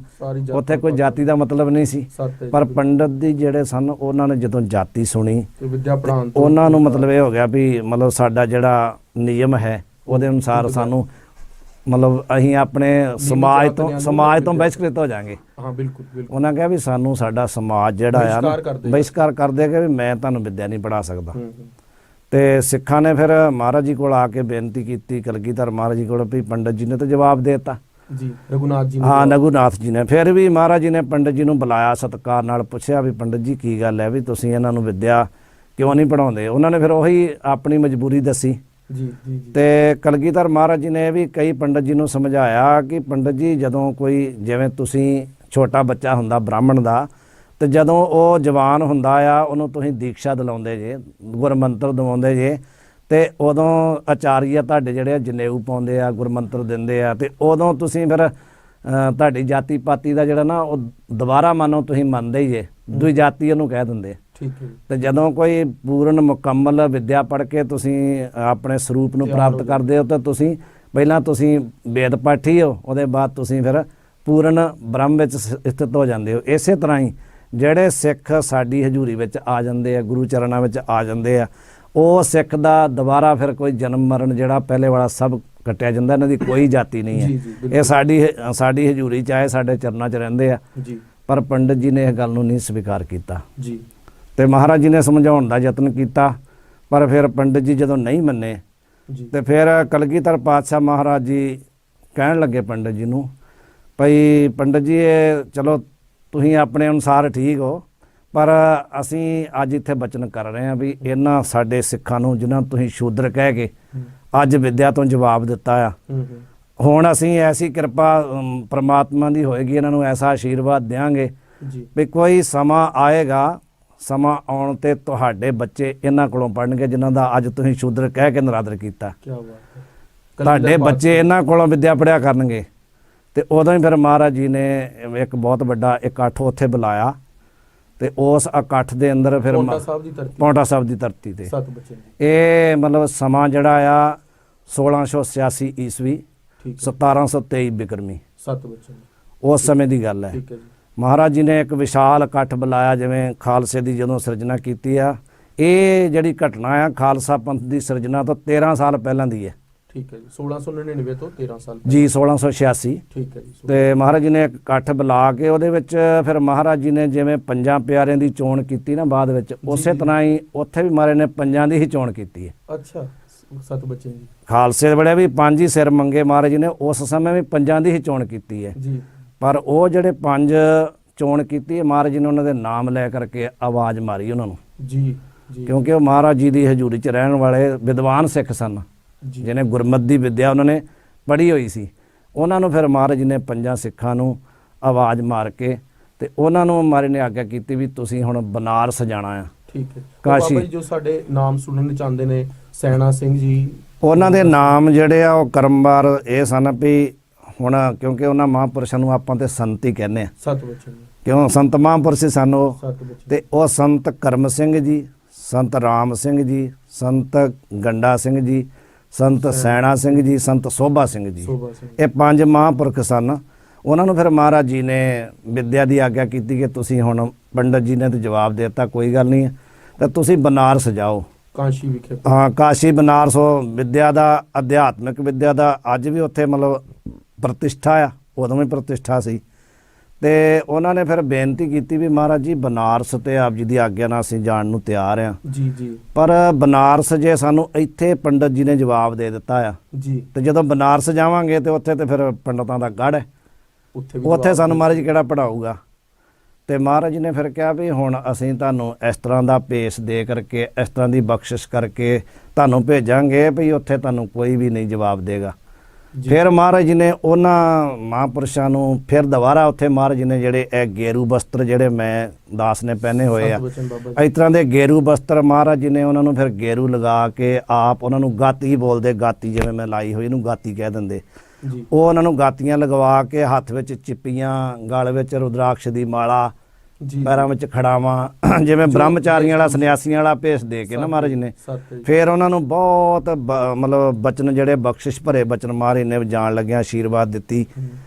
ਉੱਥੇ ਕੋਈ ਜਾਤੀ ਦਾ ਮਤਲਬ ਨਹੀਂ ਸੀ। ਪਰ ਪੰਡਤ ਜੀ ਜਿਹੜੇ ਸਨ ਉਹਨਾਂ ਨੇ ਜਦੋਂ ਜਾਤੀ ਸੁਣੀ ਵਿਦਿਆ ਪੜ੍ਹਾਉਣ ਉਹਨਾਂ ਨੂੰ ਮਤਲਬ ਇਹ ਹੋ ਗਿਆ ਵੀ ਮਤਲਬ ਸਾਡਾ ਜਿਹੜਾ ਨਿਯਮ ਹੈ ਉਹਦੇ ਅਨੁਸਾਰ ਸਾਨੂੰ ਮਤਲਬ ਅਸੀਂ ਆਪਣੇ ਸਮਾਜ ਤੋਂ ਬਹਿਸ਼ਕ੍ਰਿਤ ਹੋ ਜਾਾਂਗੇ। ਹਾਂ, ਬਿਲਕੁਲ। ਉਹਨਾਂ ਕਿਹਾ ਵੀ ਸਾਨੂੰ ਸਾਡਾ ਸਮਾਜ ਜਿਹੜਾ ਆ ਬਹਿਸ਼ਕਾਰ ਕਰ ਦੇਗਾ ਵੀ ਮੈਂ ਤੁਹਾਨੂੰ ਵਿੱਦਿਆ ਨਹੀਂ ਪੜ੍ਹਾ ਸਕਦਾ। ਤੇ ਸਿੱਖਾਂ ਨੇ ਫਿਰ ਮਹਾਰਾਜ ਜੀ ਕੋਲ ਆ ਕੇ ਬੇਨਤੀ ਕੀਤੀ, ਕਲਗੀਧਰ ਮਹਾਰਾਜ ਜੀ ਕੋਲ, ਵੀ ਪੰਡਤ ਜੀ ਨੇ ਤਾਂ ਜਵਾਬ ਦੇ ਦਿੱਤਾ ਜੀ, ਰਘੁਨਾਥ ਜੀ ਨੇ। ਹਾਂ, ਰਘੁਨਾਥ ਜੀ ਨੇ। ਫਿਰ ਵੀ ਮਹਾਰਾਜ ਜੀ ਨੇ ਪੰਡਤ ਜੀ ਨੂੰ ਬੁਲਾਇਆ, ਸਤਿਕਾਰ ਨਾਲ ਪੁੱਛਿਆ ਵੀ ਪੰਡਤ ਜੀ ਕੀ ਗੱਲ ਹੈ ਵੀ ਤੁਸੀਂ ਇਹਨਾਂ ਨੂੰ ਵਿੱਦਿਆ ਕਿਉਂ ਨਹੀਂ ਪੜ੍ਹਾਉਂਦੇ। ਉਹਨਾਂ ਨੇ ਫਿਰ ਉਹੀ ਆਪਣੀ ਮਜਬੂਰੀ ਦੱਸੀ। ਜੀ। ਤੇ ਕਲਗੀਧਰ ਮਹਾਰਾਜ ਜੀ ਨੇ ਵੀ ਕਈ ਪੰਡਤ ਜੀ ਨੂੰ ਸਮਝਾਇਆ ਕਿ ਪੰਡਤ ਜੀ ਜਦੋਂ ਕੋਈ ਜਿਵੇਂ ਤੁਸੀਂ ਛੋਟਾ ਬੱਚਾ ਹੁੰਦਾ ਬ੍ਰਾਹਮਣ ਦਾ, ਤੇ ਜਦੋਂ ਉਹ ਜਵਾਨ ਹੁੰਦਾ ਆ ਉਹਨੂੰ ਤੁਸੀਂ ਦੀਕਸ਼ਾ ਦਿਲਾਉਂਦੇ ਜੇ, ਗੁਰਮੰਤਰ ਦਿਵਾਉਂਦੇ ਜੇ, ਤੇ ਉਦੋਂ ਆਚਾਰੀਆ ਤੁਹਾਡੇ ਜਿਹੜੇ ਜਨੇਊ ਪਾਉਂਦੇ ਆ, ਗੁਰਮੰਤਰ ਦਿੰਦੇ ਆ, ਤੇ ਉਦੋਂ ਤੁਸੀਂ ਫਿਰ ਤੁਹਾਡੀ ਜਾਤੀ ਪਾਤੀ ਦਾ ਜਿਹੜਾ ਨਾ ਉਹ ਦੁਬਾਰਾ ਮਾਨੋ ਤੁਸੀਂ ਮੰਨਦੇ ਹੀ ਜੇ, ਦੂਜੀ ਜਾਤੀ ਉਹਨੂੰ ਕਹਿ ਦਿੰਦੇ। ਠੀਕ ਹੈ। ਤੇ ਜਦੋਂ ਕੋਈ ਪੂਰਨ ਮੁਕੰਮਲ ਵਿੱਦਿਆ ਪੜ੍ਹ ਕੇ ਤੁਸੀਂ ਆਪਣੇ ਸਰੂਪ ਨੂੰ ਪ੍ਰਾਪਤ ਕਰਦੇ ਹੋ ਤਾਂ ਤੁਸੀਂ ਪਹਿਲਾਂ ਤੁਸੀਂ ਵੇਦ ਪਾਠੀ ਹੋ, ਉਹਦੇ ਬਾਅਦ ਤੁਸੀਂ ਫਿਰ ਪੂਰਨ ਬ੍ਰਹਮ ਵਿੱਚ ਸਥਿਤ ਹੋ ਜਾਂਦੇ ਹੋ। ਇਸੇ ਤਰ੍ਹਾਂ ਹੀ ਜਿਹੜੇ ਸਿੱਖ ਸਾਡੀ ਹਜ਼ੂਰੀ ਵਿੱਚ ਆ ਜਾਂਦੇ ਆ, ਗੁਰੂ ਚਰਨਾਂ ਵਿੱਚ ਆ ਜਾਂਦੇ ਆ, ਉਹ ਸਿੱਖ ਦਾ ਦੁਬਾਰਾ ਫਿਰ ਕੋਈ ਜਨਮ ਮਰਨ ਜਿਹੜਾ ਪਹਿਲੇ ਵਾਲਾ ਸਭ ਕੱਟਿਆ ਜਾਂਦਾ। ਇਹਨਾਂ ਦੀ ਕੋਈ ਜਾਤੀ ਨਹੀਂ ਹੈ। ਇਹ ਸਾਡੀ ਹਜ਼ੂਰੀ 'ਚ ਆਏ, ਸਾਡੇ ਚਰਨਾਂ 'ਚ ਰਹਿੰਦੇ ਆ। ਪਰ ਪੰਡਤ ਜੀ ਨੇ ਇਹ ਗੱਲ ਨੂੰ ਨਹੀਂ ਸਵੀਕਾਰ ਕੀਤਾ ਜੀ। ਤੇ ਮਹਾਰਾਜ ਜੀ ਨੇ ਸਮਝਾਉਣ ਦਾ ਯਤਨ ਕੀਤਾ, ਪਰ ਫਿਰ ਪੰਡਤ ਜੀ ਜਦੋਂ ਨਹੀਂ ਮੰਨੇ ਤੇ ਫਿਰ ਕਲਗੀਧਰ ਪਾਤਸ਼ਾਹ ਮਹਾਰਾਜ ਜੀ ਕਹਿਣ ਲੱਗੇ ਪੰਡਤ ਜੀ ਨੂੰ, ਭਈ ਪੰਡਤ ਜੀ ਇਹ ਚਲੋ ਤੁਸੀਂ ਆਪਣੇ ਅਨੁਸਾਰ ਠੀਕ ਹੋ, ਪਰ ਅਸੀਂ ਅੱਜ ਇੱਥੇ ਬਚਨ ਕਰ ਰਹੇ ਹਾਂ ਵੀ ਇਹਨਾਂ ਸਾਡੇ ਸਿੱਖਾਂ ਨੂੰ ਜਿਨ੍ਹਾਂ ਨੂੰ ਤੁਸੀਂ ਸ਼ੂਦਰ ਕਹਿ ਕੇ ਅੱਜ ਵਿੱਦਿਆ ਤੋਂ ਜਵਾਬ ਦਿੱਤਾ ਆ, ਹੁਣ ਅਸੀਂ ਐਸੀ ਕਿਰਪਾ ਪ੍ਰਮਾਤਮਾ ਦੀ ਹੋਏਗੀ, ਇਹਨਾਂ ਨੂੰ ਐਸਾ ਆਸ਼ੀਰਵਾਦ ਦਿਆਂਗੇ ਵੀ ਕੋਈ ਸਮਾਂ ਆਏਗਾ, ਸਮਾਂ ਆਉਣ ਤੇ ਤੁਹਾਡੇ ਬੱਚੇ ਇਹਨਾਂ ਕੋਲੋਂ ਪੜ੍ਹਨਗੇ ਜਿਨ੍ਹਾਂ ਦਾ ਅੱਜ ਤੁਸੀਂ ਸ਼ੂਦਰ ਕਹਿ ਕੇ ਨਿਰਾਦਰ ਕੀਤਾ। ਤੁਹਾਡੇ ਬੱਚੇ ਇਹਨਾਂ ਕੋਲੋਂ ਵਿੱਦਿਆ ਪੜ੍ਹਿਆ ਕਰਨਗੇ। ਤੇ ਉਦੋਂ ਹੀ ਫਿਰ ਮਹਾਰਾਜ ਜੀ ਨੇ ਇੱਕ ਬਹੁਤ ਵੱਡਾ ਇਕੱਠ ਉੱਥੇ ਬੁਲਾਇਆ, ਤੇ ਉਸ ਇਕੱਠ ਦੇ ਅੰਦਰ ਫਿਰ ਪੌਂਟਾ ਸਾਹਿਬ ਦੀ ਧਰਤੀ ਤੇ ਇਹ ਮਤਲਬ ਸਮਾਂ ਜਿਹੜਾ ਆ 1686 ਈਸਵੀ 1723 ਬਿਕਰਮੀ ਉਸ ਸਮੇਂ ਦੀ ਗੱਲ ਹੈ। ਮਹਾਰਾਜ ਜੀ ਨੇ ਇੱਕ ਵਿਸ਼ਾਲ ਇਕੱਠ ਬੁਲਾਇਆ, ਜਿਵੇਂ ਖਾਲਸੇ ਦੀ ਜਦੋਂ ਸਿਰਜਣਾ ਕੀਤੀ ਆ। ਇਹ ਜਿਹੜੀ ਘਟਨਾ ਆ ਖਾਲਸਾ ਪੰਥ ਦੀ ਸਿਰਜਣਾ ਤੋਂ 13 ਸਾਲ ਪਹਿਲਾਂ ਦੀ ਹੈ। ਠੀਕ ਹੈ ਜੀ, 1699 ਤੋਂ 13 ਸਾਲ ਜੀ, 1686। ਠੀਕ ਹੈ ਜੀ। ਤੇ ਮਹਾਰਾਜ ਜੀ ਨੇ ਇੱਕ ਇਕੱਠ ਬੁਲਾ ਕੇ ਉਹਦੇ ਵਿੱਚ ਫਿਰ ਮਹਾਰਾਜ ਜੀ ਨੇ ਜਿਵੇਂ ਪੰਜਾਂ ਪਿਆਰਿਆਂ ਦੀ ਚੋਣ ਕੀਤੀ ਨਾ ਬਾਅਦ ਵਿੱਚ, ਉਸੇ ਤਰ੍ਹਾਂ ਹੀ ਉੱਥੇ ਵੀ ਮਹਾਰਾਜ ਨੇ ਪੰਜਾਂ ਦੀ ਹੀ ਚੋਣ ਕੀਤੀ ਹੈ। ਅੱਛਾ, 7 ਬੱਚੇ ਜੀ। ਖਾਲਸੇ ਬੜੇ ਵੀ 5 ਹੀ ਸਿਰ ਮੰਗੇ ਮਹਾਰਾਜ ਜੀ ਨੇ, ਉਸ ਸਮੇਂ ਵੀ ਪੰਜਾਂ ਦੀ ਹੀ ਚੋਣ ਕੀਤੀ ਹੈ ਜੀ। ਪਰ ਉਹ ਜਿਹੜੇ 5 ਚੋਣ ਕੀਤੀ ਹੈ ਮਹਾਰਾਜ ਜੀ ਨੇ ਉਹਨਾਂ ਦੇ ਨਾਮ ਲੈ ਕਰਕੇ ਆਵਾਜ਼ ਮਾਰੀ ਉਹਨਾਂ ਨੂੰ ਜੀ, ਕਿਉਂਕਿ ਉਹ ਮਹਾਰਾਜ ਜੀ ਦੀ ਹਜ਼ੂਰੀ 'ਚ ਰਹਿਣ ਵਾਲੇ ਵਿਦਵਾਨ ਸਿੱਖ ਸਨ, ਜਿਹਨੇ ਗੁਰਮਤਿ ਦੀ ਵਿੱਦਿਆ ਉਹਨਾਂ ਨੇ ਪੜ੍ਹੀ ਹੋਈ ਸੀ। ਉਹਨਾਂ ਨੂੰ ਫਿਰ ਮਹਾਰਾਜ ਜੀ ਨੇ 5 ਸਿੱਖਾਂ ਨੂੰ ਆਵਾਜ਼ ਮਾਰ ਕੇ ਤੇ ਉਹਨਾਂ ਨੂੰ ਮਹਾਰਾਜ ਨੇ ਆਗਿਆ ਕੀਤੀ ਵੀ ਤੁਸੀਂ ਹੁਣ ਬਨਾਰਸ ਜਾਣਾ ਆ। ਠੀਕ ਹੈ। ਕਾਸ਼ੀ ਬਾਬਾ ਜੀ ਜੋ ਸਾਡੇ ਨਾਮ ਸੁਣਨ ਚਾਹੁੰਦੇ ਨੇ, ਸੈਣਾ ਸਿੰਘ ਜੀ, ਉਹਨਾਂ ਦੇ ਨਾਮ ਜਿਹੜੇ ਆ ਉਹ ਕਰਮਵਾਰ ਇਹ ਸਨ ਵੀ ਹੁਣ ਕਿਉਂਕਿ ਉਹਨਾਂ ਮਹਾਂਪੁਰਸ਼ਾਂ ਨੂੰ ਆਪਾਂ ਤੇ ਸੰਤ ਹੀ ਕਹਿੰਦੇ ਆ, 7 ਬੱਚੇ ਕਿਉਂ ਸੰਤ ਮਹਾਂਪੁਰਸ਼ ਸਨ ਉਹ। ਤੇ ਉਹ ਸੰਤ ਕਰਮ ਸਿੰਘ ਜੀ, ਸੰਤ ਰਾਮ ਸਿੰਘ ਜੀ, ਸੰਤ ਗੰਡਾ ਸਿੰਘ ਜੀ, ਸੰਤ ਸੈਣਾ ਸਿੰਘ ਜੀ, ਸੰਤ ਸੋਭਾ ਸਿੰਘ ਜੀ, ਇਹ 5 ਮਹਾਂਪੁਰਖ ਸਨ। ਉਹਨਾਂ ਨੂੰ ਫਿਰ ਮਹਾਰਾਜ ਜੀ ਨੇ ਵਿੱਦਿਆ ਦੀ ਆਗਿਆ ਕੀਤੀ ਕਿ ਤੁਸੀਂ ਹੁਣ ਪੰਡਤ ਜੀ ਨੇ ਤਾਂ ਜਵਾਬ ਦੇ ਦਿੱਤਾ, ਕੋਈ ਗੱਲ ਨਹੀਂ, ਤਾਂ ਤੁਸੀਂ ਬਨਾਰਸ ਜਾਓ, ਕਾਸ਼ੀ ਵਿਖੇ। ਹਾਂ, ਕਾਸ਼ੀ ਬਨਾਰਸ ਉਹ ਵਿੱਦਿਆ ਦਾ, ਅਧਿਆਤਮਿਕ ਵਿੱਦਿਆ ਦਾ ਅੱਜ ਵੀ ਉੱਥੇ ਮਤਲਬ ਪ੍ਰਤਿਸ਼ਠਾ ਆ, ਉਦੋਂ ਵੀ ਪ੍ਰਤਿਸ਼ਠਾ ਸੀ। ਤੇ ਉਹਨਾਂ ਨੇ ਫਿਰ ਬੇਨਤੀ ਕੀਤੀ ਵੀ ਮਹਾਰਾਜ ਜੀ ਬਨਾਰਸ ਤੇ ਆਪ ਜੀ ਦੀ ਆਗਿਆ ਨਾਲ ਅਸੀਂ ਜਾਣ ਨੂੰ ਤਿਆਰ ਆ ਜੀ ਜੀ, ਪਰ ਬਨਾਰਸ ਜੇ ਸਾਨੂੰ ਇੱਥੇ ਪੰਡਤ ਜੀ ਨੇ ਜਵਾਬ ਦੇ ਦਿੱਤਾ ਆ ਜੀ, ਤੇ ਜਦੋਂ ਬਨਾਰਸ ਜਾਵਾਂਗੇ ਤੇ ਉੱਥੇ ਤੇ ਫਿਰ ਪੰਡਤਾਂ ਦਾ ਗੜ੍ਹ ਹੈ, ਉੱਥੇ ਸਾਨੂੰ ਮਹਾਰਾਜ ਕਿਹੜਾ ਪੜ੍ਹਾਊਗਾ। ਤੇ ਮਹਾਰਾਜ ਜੀ ਨੇ ਫਿਰ ਕਿਹਾ ਵੀ ਹੁਣ ਅਸੀਂ ਤੁਹਾਨੂੰ ਇਸ ਤਰ੍ਹਾਂ ਦਾ ਭੇਸ ਦੇ ਕਰਕੇ, ਇਸ ਤਰ੍ਹਾਂ ਦੀ ਬਖਸ਼ਿਸ਼ ਕਰਕੇ ਤੁਹਾਨੂੰ ਭੇਜਾਂਗੇ ਵੀ ਉੱਥੇ ਤੁਹਾਨੂੰ ਕੋਈ ਵੀ ਨਹੀਂ ਜਵਾਬ ਦੇਗਾ। ਜੀ। ਫਿਰ ਮਹਾਰਾਜ ਜੀ ਨੇ ਉਹਨਾਂ ਮਹਾਂਪੁਰਸ਼ਾਂ ਨੂੰ ਫਿਰ ਦੁਬਾਰਾ ਉੱਥੇ ਮਹਾਰਾਜ ਜੀ ਨੇ ਜਿਹੜੇ ਇਹ ਗੇਰੂ ਬਸਤਰ ਜਿਹੜੇ ਮੈਂ ਦਾਸ ਨੇ ਪਹਿਨੇ ਹੋਏ ਆ, ਸਤਿਵਚਨ ਬਾਬਾ ਜੀ। ਇਸ ਤਰ੍ਹਾਂ ਦੇ ਗੇਰੂ ਬਸਤਰ ਮਹਾਰਾਜ ਜੀ ਨੇ ਉਹਨਾਂ ਨੂੰ ਫਿਰ ਗੇਰੂ ਲਗਾ ਕੇ ਆਪ ਉਹਨਾਂ ਨੂੰ ਗਾਤੀ ਬੋਲਦੇ, ਗਾਤੀ ਜਿਵੇਂ ਮੈਂ ਲਾਈ ਹੋਈ ਇਹਨੂੰ ਗਾਤੀ ਕਹਿ ਦਿੰਦੇ, ਜੀ ਉਹ ਉਹਨਾਂ ਨੂੰ ਗਾਤੀਆਂ ਲਗਵਾ ਕੇ ਹੱਥ ਵਿੱਚ ਚਿੱਪੀਆਂ, ਗਲ ਵਿੱਚ ਰੁਦਰਾਕਸ਼ ਦੀ ਮਾਲਾ, ਜੀ ਪੈਰਾਂ ਵਿੱਚ ਖੜਾਵਾਂ, ਜਿਵੇਂ ਬ੍ਰਹਮਚਾਰੀਆਂ ਵਾਲਾ ਸੰਨਿਆਸੀਆਂ ਵਾਲਾ ਭੇਸ ਦੇ ਕੇ ਨਾ ਮਹਾਰਾਜ ਜੀ ਨੇ ਸਤ ਜੀ। ਫਿਰ ਉਹਨਾਂ ਨੂੰ ਬਹੁਤ ਮਤਲਬ ਬਚਨ ਜਿਹੜੇ ਬਖਸ਼ਿਸ਼ ਭਰੇ ਬਚਨ ਮਹਾਰਾਜ ਨੇ ਜਾਣ ਲੱਗਿਆ ਆਸ਼ੀਰਵਾਦ ਦਿੱਤੀ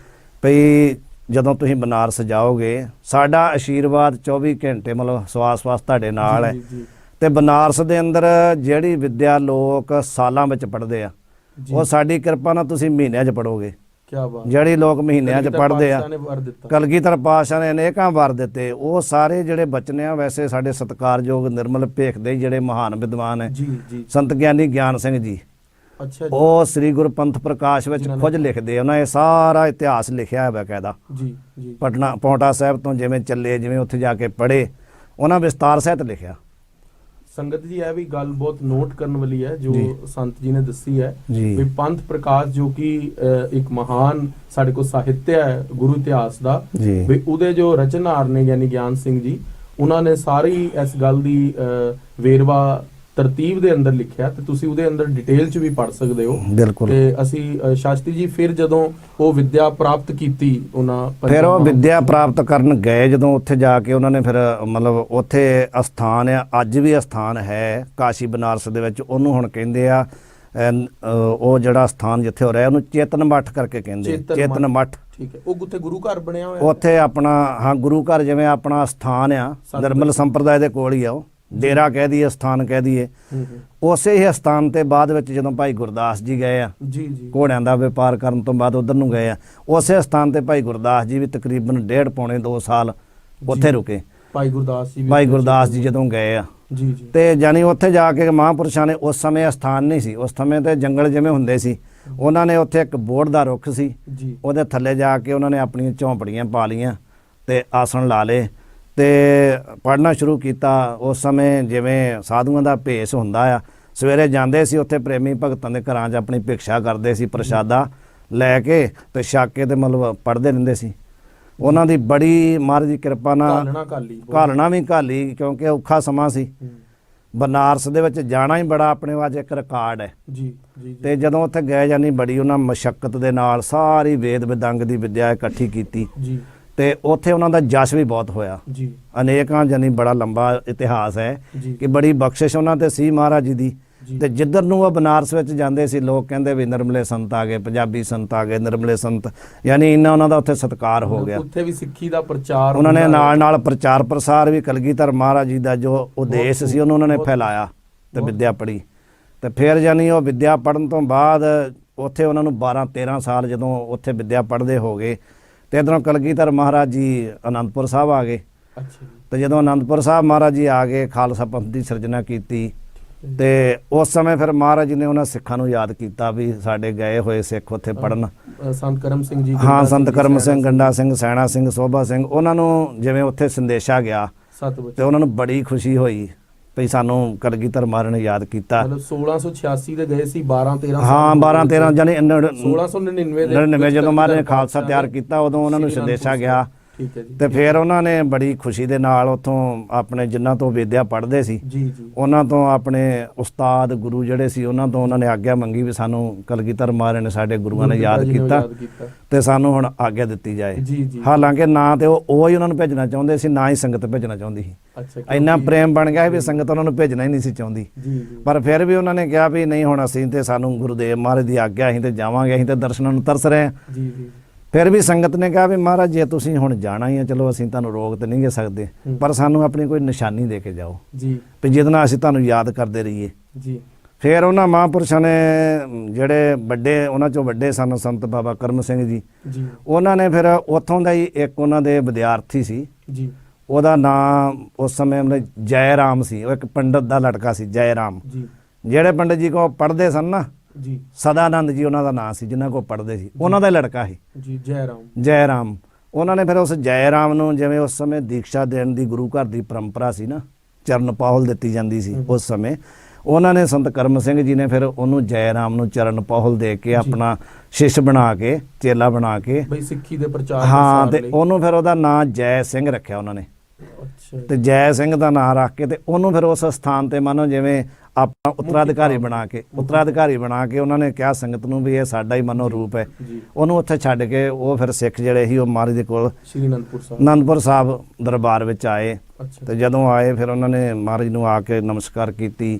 ਭਈ ਜਦੋਂ ਤੁਸੀਂ ਬਨਾਰਸ ਜਾਓਗੇ ਸਾਡਾ ਆਸ਼ੀਰਵਾਦ 24 ਘੰਟੇ ਮਤਲਬ ਸਵਾਸ ਤੁਹਾਡੇ ਨਾਲ ਹੈ। ਜੀ, ਜੀ, ਤੇ ਬਨਾਰਸ ਦੇ ਅੰਦਰ ਜਿਹੜੀ ਵਿੱਦਿਆ ਲੋਕ ਸਾਲਾਂ ਵਿੱਚ ਪੜ੍ਹਦੇ ਆ, ਜੀ। ਉਹ ਸਾਡੀ ਕਿਰਪਾ ਨਾਲ ਤੁਸੀਂ ਮਹੀਨਿਆਂ 'ਚ ਪੜੋਗੇ। ਕਿਆ ਬਾਤ। ਜਿਹੜੀ ਲੋਕ ਮਹੀਨਿਆਂ 'ਚ ਪੜ੍ਹਦੇ ਆ, ਪਾਤਸ਼ਾਹ ਨੇ ਵਰ ਦਿੱਤਾ। ਕਲਗੀਧਰ ਪਾਤਸ਼ਾਹ ਨੇ ਅਨੇਕਾਂ ਵਰ ਦਿੱਤੇ। ਉਹ ਸਾਰੇ ਜਿਹੜੇ ਬਚਨ ਆ ਵੈਸੇ ਸਾਡੇ ਸਤਿਕਾਰਯੋਗ ਨਿਰਮਲ ਭੇਖ ਦੇ ਜਿਹੜੇ ਮਹਾਨ ਵਿਦਵਾਨ ਹੈ, ਜੀ ਜੀ। ਸੰਤ ਗਿਆਨੀ ਗਿਆਨ ਸਿੰਘ ਜੀ, ਅੱਛਾ ਜੀ। ਉਹ ਸ੍ਰੀ ਗੁਰੂ ਪੰਥ ਪ੍ਰਕਾਸ਼ ਵਿੱਚ ਖੁਦ ਲਿਖਦੇ ਆ। ਉਹਨਾਂ ਇਹ ਸਾਰਾ ਇਤਿਹਾਸ ਲਿਖਿਆ ਹੈ ਬਕਾਇਦਾ। ਜੀ ਜੀ। ਪਟਨਾ ਪੌਂਟਾ ਸਾਹਿਬ ਤੋਂ ਜਿਵੇਂ ਚੱਲੇ, ਜਿਵੇਂ ਉੱਥੇ ਜਾ ਕੇ ਪੜ੍ਹੇ, ਉਹਨਾਂ ਵਿਸਤਾਰ ਸਹਿਤ ਲਿਖਿਆ। ਸੰਗਤ ਜੀ ਇਹ ਵੀ ਗੱਲ ਬਹੁਤ ਨੋਟ ਕਰਨ ਵਾਲੀ ਹੈ ਜੋ ਜੀ। ਸੰਤ ਜੀ ਨੇ ਦੱਸੀ ਹੈ ਜੀ। ਵੀ ਪੰਥ ਪ੍ਰਕਾਸ਼ ਜੋ ਕਿ ਇੱਕ ਮਹਾਨ ਸਾਡੇ ਕੋਲ ਸਾਹਿਤ ਹੈ ਗੁਰੂ ਇਤਿਹਾਸ ਦਾ, ਜੀ। ਵੀ ਉਹਦੇ ਜੋ ਰਚਨਹਾਰ ਨੇ ਯਾਨੀ ਗਿਆਨ ਸਿੰਘ ਜੀ, ਉਹਨਾਂ ਨੇ ਸਾਰੀ ਇਸ ਗੱਲ ਦੀ ਵੇਰਵਾ ਤਰਤੀਬ ਦੇ ਅੰਦਰ ਲਿਖਿਆ ਤੇ ਤੁਸੀਂ ਉਹਦੇ ਅੰਦਰ ਡਿਟੇਲ ਚ ਵੀ ਪੜ੍ਹ ਸਕਦੇ ਹੋ। ਬਿਲਕੁਲ। ਤੇ ਅਸੀਂ ਸ਼ਾਸਤਰੀ ਜੀ ਫਿਰ ਜਦੋਂ ਉਹ ਵਿੱਦਿਆ ਪ੍ਰਾਪਤ ਕੀਤੀ ਉਹਨਾਂ ਫਿਰ ਉਹ ਵਿੱਦਿਆ ਪ੍ਰਾਪਤ ਕਰਨ ਗਏ, ਜਦੋਂ ਉੱਥੇ ਜਾ ਕੇ ਉਹਨਾਂ ਨੇ ਫਿਰ ਮਤਲਬ ਉੱਥੇ ਅਸਥਾਨ ਆ, ਅੱਜ ਵੀ ਅਸਥਾਨ ਹੈ ਕਾਸ਼ੀ ਬਨਾਰਸ ਦੇ ਵਿੱਚ, ਉਹਨੂੰ ਹੁਣ ਕਹਿੰਦੇ ਆ ਉਹ ਜਿਹੜਾ ਸਥਾਨ ਜਿੱਥੇ ਹੋ ਰਿਹਾ ਉਹਨੂੰ ਚੇਤਨ ਮੱਠ ਕਰਕੇ ਕਹਿੰਦੇ, ਚੇਤਨ ਮੱਠ। ਠੀਕ ਹੈ। ਉਹ ਉੱਥੇ ਗੁਰੂ ਘਰ ਬਣਿਆ ਹੋਇਆ ਉੱਥੇ ਆਪਣਾ ਹਾਂ ਗੁਰੂ ਘਰ ਜਿਵੇਂ ਆਪਣਾ ਸਥਾਨ ਆ ਨਿਰਮਲ ਸੰਪਰਦਾਇ ਦੇ ਕੋਲ ਹੀ ਆ, ਉਹ ਡੇਰਾ ਕਹਿ ਦਈਏ, ਸਥਾਨ ਕਹਿ ਦਈਏ। ਉਸੇ ਹੀ ਸਥਾਨ ਤੇ ਬਾਅਦ ਵਿੱਚ ਜਦੋਂ ਭਾਈ ਗੁਰਦਾਸ ਜੀ ਗਏ ਆ, ਜੀ ਜੀ, ਘੋੜਿਆਂ ਦਾ ਵਪਾਰ ਕਰਨ ਤੋਂ ਬਾਅਦ ਉਧਰ ਨੂੰ ਗਏ ਆ, ਉਸੇ ਸਥਾਨ ਤੇ ਭਾਈ ਗੁਰਦਾਸ ਜੀ ਵੀ ਤਕਰੀਬਨ 1.5 ਪੌਣੇ 2 ਸਾਲ ਉੱਥੇ ਰੁਕੇ। ਭਾਈ ਗੁਰਦਾਸ ਜੀ ਵੀ ਭਾਈ ਗੁਰਦਾਸ ਜੀ ਜਦੋਂ ਗਏ ਆ ਜੀ ਜੀ, ਤੇ ਜਾਨੀ ਉੱਥੇ ਜਾ ਕੇ ਮਹਾਂਪੁਰਸ਼ਾਂ ਨੇ, ਉਸ ਸਮੇਂ ਸਥਾਨ ਨਹੀਂ ਸੀ, ਉਸ ਸਮੇਂ ਤੇ ਜੰਗਲ ਜਿਵੇਂ ਹੁੰਦੇ ਸੀ, ਉਹਨਾਂ ਨੇ ਉੱਥੇ ਇੱਕ ਬੋਹੜ ਦਾ ਰੁੱਖ ਸੀ, ਜੀ ਉਹਦੇ ਥੱਲੇ ਜਾ ਕੇ ਉਹਨਾਂ ਨੇ ਆਪਣੀਆਂ ਝੌਂਪੜੀਆਂ ਪਾ ਲਈਆਂ ਤੇ ਆਸਣ ਲਾ ਲਏ ਤੇ ਪੜ੍ਹਨਾ ਸ਼ੁਰੂ ਕੀਤਾ। ਉਸ ਸਮੇਂ ਜਿਵੇਂ ਸਾਧੂਆਂ ਦਾ ਭੇਸ ਹੁੰਦਾ ਆ, ਸਵੇਰੇ ਜਾਂਦੇ ਸੀ ਉੱਥੇ ਪ੍ਰੇਮੀ ਭਗਤਾਂ ਦੇ ਘਰਾਂ 'ਚ ਆਪਣੀ ਭਿਕਸ਼ਾ ਕਰਦੇ ਸੀ, ਪ੍ਰਸ਼ਾਦਾ ਲੈ ਕੇ ਤੇ ਛਕ ਕੇ ਤੇ ਮਤਲਬ ਪੜ੍ਹਦੇ ਰਹਿੰਦੇ ਸੀ। ਉਹਨਾਂ ਦੀ ਬੜੀ ਮਹਾਰਾਜ ਦੀ ਕਿਰਪਾ ਨਾਲ ਘਾਲਣਾ ਵੀ ਘਾਲੀ, ਕਿਉਂਕਿ ਔਖਾ ਸਮਾਂ ਸੀ। ਬਨਾਰਸ ਦੇ ਵਿੱਚ ਜਾਣਾ ਹੀ ਬੜਾ ਆਪਣੇ ਵਾਜ ਇੱਕ ਰਿਕਾਰਡ ਹੈ। ਜੀ ਜੀ। ਤੇ ਜਦੋਂ ਉੱਥੇ ਗਏ ਜਾਨੀ ਬੜੀ ਉਹਨਾਂ ਮਸ਼ੱਕਤ ਦੇ ਨਾਲ ਸਾਰੀ ਵੇਦ ਵਿਦੰਗ ਦੀ ਵਿੱਦਿਆ ਇਕੱਠੀ ਕੀਤੀ ਜੀ। ਤੇ ਉੱਥੇ ਉਹਨਾਂ ਦਾ ਜਸ਼ ਵੀ ਬਹੁਤ ਹੋਇਆ ਜੀ। ਅਨੇਕਾਂ ਜਾਨੀ ਬੜਾ ਲੰਬਾ ਇਤਿਹਾਸ ਹੈ ਜੀ। ਕਿ ਬੜੀ ਬਖਸ਼ਿਸ਼ ਉਹਨਾਂ ਤੇ ਸੀ ਮਹਾਰਾਜ ਜੀ ਦੀ। ਤੇ ਜਿੱਧਰ ਨੂੰ ਉਹ ਬਨਾਰਸ ਵਿੱਚ ਜਾਂਦੇ ਸੀ ਲੋਕ ਕਹਿੰਦੇ ਵੀ ਨਿਰਮਲੇ ਸੰਤ ਆ ਗਏ, ਪੰਜਾਬੀ ਸੰਤ ਆ ਗਏ, ਨਿਰਮਲੇ ਸੰਤ, ਯਾਨੀ ਇੰਨਾ ਉਹਨਾਂ ਦਾ ਉੱਥੇ ਸਤਿਕਾਰ ਹੋ ਗਿਆ। ਉੱਥੇ ਵੀ ਸਿੱਖੀ ਦਾ ਪ੍ਰਚਾਰ ਉਹਨਾਂ ਨੇ ਨਾਲ ਪ੍ਰਚਾਰ ਪ੍ਰਸਾਰ ਵੀ ਕਲਗੀਧਰ ਮਹਾਰਾਜ ਜੀ ਦਾ ਜੋ ਉਦੇਸ਼ ਸੀ ਉਹਨੂੰ ਉਹਨਾਂ ਨੇ ਫੈਲਾਇਆ ਤੇ ਵਿੱਦਿਆ ਪੜ੍ਹੀ। ਤੇ ਫਿਰ ਯਾਨੀ ਉਹ ਵਿੱਦਿਆ ਪੜ੍ਹਨ ਤੋਂ ਬਾਅਦ ਉੱਥੇ ਉਹਨਾਂ ਨੂੰ 12-13 ਸਾਲ ਜਦੋਂ ਉੱਥੇ ਵਿੱਦਿਆ ਪੜ੍ਹਦੇ ਹੋ ਗਏ ਤੇ ਇੱਧਰੋਂ ਕਲਗੀਧਰ ਮਹਾਰਾਜ ਜੀ ਅਨੰਦਪੁਰ ਸਾਹਿਬ ਆ ਗਏ। ਅੱਛਾ ਜੀ। ਤੇ ਜਦੋਂ ਅਨੰਦਪੁਰ ਸਾਹਿਬ ਮਹਾਰਾਜ ਜੀ ਆ ਗਏ, ਖਾਲਸਾ ਪੰਥ ਦੀ ਸਿਰਜਣਾ ਕੀਤੀ ਤੇ ਉਸ ਸਮੇਂ ਫਿਰ ਮਹਾਰਾਜ ਜੀ ਨੇ ਉਹਨਾਂ ਸਿੱਖਾਂ ਨੂੰ ਯਾਦ ਕੀਤਾ ਵੀ ਸਾਡੇ ਗਏ ਹੋਏ ਸਿੱਖ ਉੱਥੇ ਪੜ੍ਹਨ। ਸੰਤ ਕਰਮ ਸਿੰਘ ਜੀ, ਹਾਂ, ਸੰਤ ਕਰਮ ਸਿੰਘ, ਗੰਡਾ ਸਿੰਘ, ਸੈਣਾ ਸਿੰਘ, ਸੋਭਾ ਸਿੰਘ, ਉਹਨਾਂ ਨੂੰ ਜਿਵੇਂ ਉੱਥੇ ਸੰਦੇਸ਼ਾ ਗਿਆ ਤੇ ਉਹਨਾਂ ਨੂੰ ਬੜੀ ਖੁਸ਼ੀ ਹੋਈ ਵੀ ਸਾਨੂੰ ਕਲਗੀਧਰ ਮਹਾਰਾਜ ਨੇ ਯਾਦ ਕੀਤਾ। ਮਤਲਬ 1686 ਦੇ ਗਏ ਸੀ, 12-13 ਹਾਂ 12-13 ਜਾਨੀ 1699 ਜਦੋਂ ਮਹਾਰਾਜ ਨੇ ਖਾਲਸਾ ਤਿਆਰ ਕੀਤਾ ਉਦੋਂ ਉਹਨਾਂ ਨੂੰ ਸੰਦੇਸ਼ਾ ਗਿਆ। ਠੀਕ ਹੈ ਜੀ। ਤੇ ਫਿਰ ਉਹਨਾਂ ਨੇ ਬੜੀ ਖੁਸ਼ੀ ਦੇ ਨਾਲ ਉੱਥੋਂ ਆਪਣੇ ਜਿਨ੍ਹਾਂ ਤੋਂ ਵਿਦਿਆ ਪੜ੍ਹਦੇ ਸੀ ਜੀ ਜੀ, ਉਹਨਾਂ ਤੋਂ ਆਪਣੇ ਉਸਤਾਦ ਗੁਰੂ ਜਿਹੜੇ ਸੀ ਉਹਨਾਂ ਤੋਂ ਉਹਨਾਂ ਨੇ ਆਗਿਆ ਮੰਗੀ ਵੀ ਸਾਨੂੰ ਕਲਗੀਧਰ ਮਹਾਰਾਜ ਨੇ ਸਾਡੇ ਗੁਰੂਆਂ ਨੇ ਯਾਦ ਕੀਤਾ ਤੇ ਸਾਨੂੰ ਹੁਣ ਆਗਿਆ ਦਿੱਤੀ ਜਾਏ। ਜੀ ਜੀ। ਹਾਲਾਂਕਿ ਨਾ ਤੇ ਉਹ ਹੀ ਉਹਨਾਂ ਨੂੰ ਭੇਜਣਾ ਚਾਹੁੰਦੇ ਸੀ, ਨਾ ਹੀ ਸੰਗਤ ਭੇਜਣਾ ਚਾਹੁੰਦੀ ਸੀ। ਅੱਛਾ। ਇੰਨਾ ਪ੍ਰੇਮ ਬਣ ਗਿਆ ਵੀ ਸੰਗਤ ਉਹਨਾਂ ਨੂੰ ਭੇਜਣਾ ਹੀ ਨਹੀਂ ਸੀ ਚਾਹੁੰਦੀ। ਜੀ ਜੀ। ਪਰ ਫਿਰ ਵੀ ਉਹਨਾਂ ਨੇ ਕਿਹਾ ਵੀ ਨਹੀਂ, ਹੁਣ ਅਸੀਂ ਤੇ ਸਾਨੂੰ ਗੁਰੂਦੇਵ ਮਹਾਰਾਜ ਦੀ ਆਗਿਆ, ਅਸੀਂ ਤੇ ਜਾਵਾਂਗੇ, ਅਸੀਂ ਤੇ ਦਰਸ਼ਨਾਂ ਨੂੰ ਤਰਸ ਰਹੇ ਹਾਂ। ਜੀ ਜੀ। ਫਿਰ ਵੀ ਸੰਗਤ ਨੇ ਕਿਹਾ ਵੀ ਮਹਾਰਾਜ ਜੇ ਤੁਸੀਂ ਹੁਣ ਜਾਣਾ ਹੀ ਹੈ, ਚਲੋ ਅਸੀਂ ਤੁਹਾਨੂੰ ਰੋਕ ਤੇ ਨਹੀਂ ਸਕਦੇ, ਪਰ ਸਾਨੂੰ ਆਪਣੀ ਕੋਈ ਨਿਸ਼ਾਨੀ ਦੇ ਕੇ ਜਾਓ ਜੀ, ਵੀ ਜਿਹਦੇ ਨਾਲ ਅਸੀਂ ਤੁਹਾਨੂੰ ਯਾਦ ਕਰਦੇ ਰਹੀਏ। ਜੀ। ਫਿਰ ਉਹਨਾਂ ਮਹਾਂਪੁਰਸ਼ਾਂ ਨੇ ਜਿਹੜੇ ਵੱਡੇ, ਉਹਨਾਂ ਚੋਂ ਵੱਡੇ ਸਨ ਸੰਤ ਬਾਬਾ ਕਰਮ ਸਿੰਘ ਜੀ, ਜੀ। ਉਹਨਾਂ ਨੇ ਫਿਰ ਉੱਥੋਂ ਦਾ ਹੀ ਇੱਕ ਉਹਨਾਂ ਦੇ ਵਿਦਿਆਰਥੀ ਸੀ, ਜੀ। ਉਹਦਾ ਨਾਮ ਉਸ ਸਮੇਂ ਮਤਲਬ ਜੈ ਰਾਮ ਸੀ, ਉਹ ਇੱਕ ਪੰਡਤ ਦਾ ਲੜਕਾ ਸੀ ਜੈ ਰਾਮ। ਜੀ। ਜਿਹੜੇ ਪੰਡਤ ਜੀ ਕੋਲ ਪੜ੍ਹਦੇ ਸਨ ਨਾ, ਜੀ। ਸਦਾਨੰਦ ਜੀ ਉਹਨਾਂ ਦਾ ਨਾਂ ਸੀ, ਜਿਨ੍ਹਾਂ ਕੋਲ ਪੜ੍ਹਦੇ ਸੀ, ਉਹਨਾਂ ਦਾ ਲੜਕਾ ਸੀ ਜੀ, ਜੈ ਰਾਮ। ਜੈ ਰਾਮ। ਉਹਨਾਂ ਨੇ ਫਿਰ ਉਸ ਜੈ ਰਾਮ ਨੂੰ, ਜਿਵੇਂ ਉਸ ਸਮੇਂ ਦੀਕਸ਼ਾ ਦੇਣ ਦੀ ਗੁਰੂ ਘਰ ਦੀ ਪਰੰਪਰਾ ਸੀ ਨਾ, ਚਰਨ ਪਾਹੁਲ ਦਿੱਤੀ ਜਾਂਦੀ ਸੀ ਉਸ ਸਮੇਂ, ਉਹਨਾਂ ਨੇ ਸੰਤ ਕਰਮ ਸਿੰਘ ਜੀ ਨੇ ਫਿਰ ਉਹਨੂੰ ਜੈ ਰਾਮ ਨੂੰ ਚਰਨ ਪਹੁਲ ਦੇ ਕੇ ਆਪਣਾ ਸ਼ਿਸ਼ ਬਣਾ ਕੇ, ਚੇਲਾ ਬਣਾ ਕੇ, ਬਈ ਸਿੱਖੀ ਦੇ ਪ੍ਰਚਾਰ ਹਾਂ, ਪ੍ਰਸਾਰ ਤੇ ਲਈ। ਉਹਨੂੰ ਫਿਰ ਉਹਦਾ ਨਾਂ ਜੈ ਸਿੰਘ ਰੱਖਿਆ ਉਹਨਾਂ ਨੇ। ਅੱਛਾ ਤੇ ਜੈ ਸਿੰਘ ਦਾ ਨਾਂ ਰੱਖ ਕੇ ਤੇ ਉਹਨੂੰ ਫਿਰ ਉਸ ਸਥਾਨ ਤੇ ਮੰਨੋ ਜਿਵੇਂ ਆਪਣਾ ਉੱਤਰਾਧਿਕਾਰੀ ਬਣਾ ਕੇ ਉਹਨਾਂ ਨੇ ਕਿਹਾ ਸੰਗਤ ਨੂੰ ਵੀ ਇਹ ਸਾਡਾ ਹੀ ਮੰਨੋ ਰੂਪ ਹੈ। ਜੀ। ਉਹਨੂੰ ਉੱਥੇ ਛੱਡ ਕੇ ਉਹ ਫਿਰ ਸਿੱਖ ਜਿਹੜੇ ਸੀ ਉਹ ਮਹਾਰਾਜ ਦੇ ਕੋਲ ਸ਼੍ਰੀ ਅਨੰਦਪੁਰ ਸਾਹਿਬ ਅਨੰਦਪੁਰ ਸਾਹਿਬ ਦਰਬਾਰ ਵਿੱਚ ਆਏ। ਅੱਛਾ ਤੇ ਜਦੋਂ ਆਏ ਫਿਰ ਉਹਨਾਂ ਨੇ ਮਹਾਰਾਜ ਨੂੰ ਆ ਕੇ ਨਮਸਕਾਰ ਕੀਤੀ।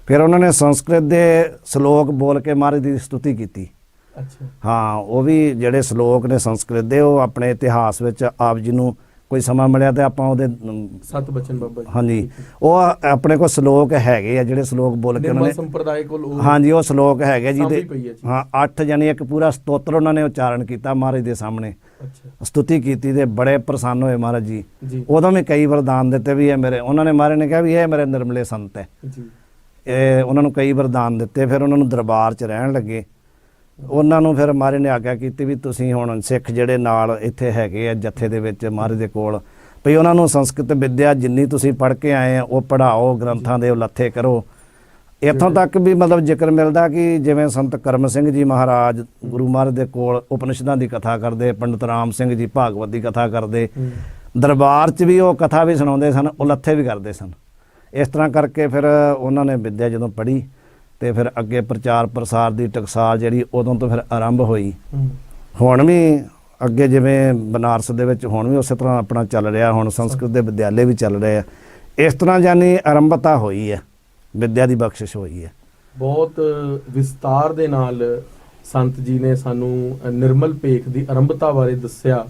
ਫਿਰ ਉਹਨਾਂ ਨੇ ਸੰਸਕ੍ਰਿਤ ਦੇ ਸ਼ਲੋਕ ਬੋਲ ਕੇ ਮਹਾਰਾਜ ਦੀ ਸਤੁਤੀ ਕੀਤੀ। ਅੱਛਾ ਹਾਂ, ਉਹ ਵੀ ਜਿਹੜੇ ਸ਼ਲੋਕ ਨੇ ਸੰਸਕ੍ਰਿਤ ਦੇ ਉਹ ਆਪਣੇ ਇਤਿਹਾਸ ਵਿੱਚ ਆਪ ਜੀ ਨੂੰ ਕੋਈ ਸਮਾਂ ਮਿਲਿਆ ਤੇ ਆਪਾਂ ਉਹਦੇ ਸੱਤ ਬਚਨ ਬਾਬਾ ਜੀ। ਹਾਂਜੀ, ਉਹ ਆਪਣੇ ਕੋਲ ਸ਼ਲੋਕ ਹੈਗੇ ਆ ਜਿਹੜੇ ਸ਼ਲੋਕ ਬੋਲ ਕੇ ਉਹਨਾਂ ਨਿਰਮਲ ਨੇ, ਸੰਪਰਦਾਇ ਕੋਲ ਉਹ ਹਾਂਜੀ, ਉਹ ਸ਼ਲੋਕ ਹੈਗੇ ਜੀ ਸਾਂਭੀ ਪਈ ਹੈ ਜੀ। ਹਾਂ, 8 ਯਾਨੀ ਇੱਕ ਪੂਰਾ ਸਤੋਤਰ ਉਹਨਾਂ ਨੇ ਉਚਾਰਨ ਕੀਤਾ ਮਹਾਰਾਜ ਦੇ ਸਾਹਮਣੇ, ਅੱਛਾ ਸਤੁਤੀ ਕੀਤੀ ਤੇ ਬੜੇ ਪ੍ਰਸੰਨ ਹੋਏ ਮਹਾਰਾਜ ਜੀ। ਜੀ ਉਦੋਂ ਵੀ ਕਈ ਵਰਦਾਨ ਦਿੱਤੇ ਵੀ ਇਹ ਮੇਰੇ, ਉਹਨਾਂ ਨੇ ਮਹਾਰਾਜ ਨੇ ਕਿਹਾ ਵੀ ਇਹ ਮੇਰੇ ਨਿਰਮਲੇ ਸੰਤ ਹੈ। ਜੀ ਇਹ ਉਹਨਾਂ ਨੂੰ ਕਈ ਵਰਦਾਨ ਦਿੱਤੇ। ਫਿਰ ਉਹਨਾਂ ਨੂੰ ਦਰਬਾਰ 'ਚ ਰਹਿਣ ਲੱਗੇ। ਉਹਨਾਂ ਨੂੰ ਫਿਰ ਮਹਾਰਾਜ ਨੇ ਆਗਿਆ ਕੀਤੀ ਵੀ ਤੁਸੀਂ ਹੁਣ ਸਿੱਖ ਜਿਹੜੇ ਨਾਲ ਇੱਥੇ ਹੈਗੇ ਆ ਜੱਥੇ ਦੇ ਵਿੱਚ ਮਹਾਰਾਜ ਦੇ ਕੋਲ, ਭਈ ਉਹਨਾਂ ਨੂੰ ਸੰਸਕ੍ਰਿਤ ਵਿੱਦਿਆ ਜਿੰਨੀ ਤੁਸੀਂ ਪੜ੍ਹ ਕੇ ਆਏ ਆ ਉਹ ਪੜ੍ਹਾਓ, ਗ੍ਰੰਥਾਂ ਦੇ ਉਲੱਥੇ ਕਰੋ। ਇੱਥੋਂ ਤੱਕ ਵੀ ਮਤਲਬ ਜ਼ਿਕਰ ਮਿਲਦਾ ਕਿ ਜਿਵੇਂ ਸੰਤ ਕਰਮ ਸਿੰਘ ਜੀ ਮਹਾਰਾਜ ਗੁਰੂ ਮਹਾਰਾਜ ਦੇ ਕੋਲ ਉਪਨਿਸ਼ਦਾਂ ਦੀ ਕਥਾ ਕਰਦੇ, ਪੰਡਿਤ ਰਾਮ ਸਿੰਘ ਜੀ ਭਾਗਵਤ ਦੀ ਕਥਾ ਕਰਦੇ, ਦਰਬਾਰ 'ਚ ਵੀ ਉਹ ਕਥਾ ਵੀ ਸੁਣਾਉਂਦੇ ਸਨ, ਉਲੱਥੇ ਵੀ ਕਰਦੇ ਸਨ। ਇਸ ਤਰ੍ਹਾਂ ਕਰਕੇ ਫਿਰ ਉਹਨਾਂ ਨੇ ਵਿੱਦਿਆ ਜਦੋਂ ਪੜ੍ਹੀ ਤੇ ਫਿਰ ਅੱਗੇ ਪ੍ਰਚਾਰ ਪ੍ਰਸਾਰ ਦੀ ਟਕਸਾਲ ਜਿਹੜੀ ਉਦੋਂ ਤੋਂ ਫਿਰ ਆਰੰਭ ਹੋਈ। ਹੁਣ ਵੀ ਅੱਗੇ ਜਿਵੇਂ ਬਨਾਰਸ ਦੇ ਵਿੱਚ ਹੁਣ ਵੀ ਉਸੇ ਤਰ੍ਹਾਂ ਆਪਣਾ ਚੱਲ ਰਿਹਾ। ਹੁਣ ਸੰਸਕ੍ਰਿਤ ਦੇ ਵਿਦਿਆਲੇ ਵੀ ਚੱਲ ਰਹੇ ਆ। ਇਸ ਤਰ੍ਹਾਂ ਯਾਨੀ ਆਰੰਭਤਾ ਹੋਈ ਹੈ, ਵਿੱਦਿਆ ਦੀ ਬਖਸ਼ਿਸ਼ ਹੋਈ ਹੈ। ਬਹੁਤ ਵਿਸਤਾਰ ਦੇ ਨਾਲ ਸੰਤ ਜੀ ਨੇ ਸਾਨੂੰ ਨਿਰਮਲ ਭੇਖ ਦੀ ਆਰੰਭਤਾ ਬਾਰੇ ਦੱਸਿਆ।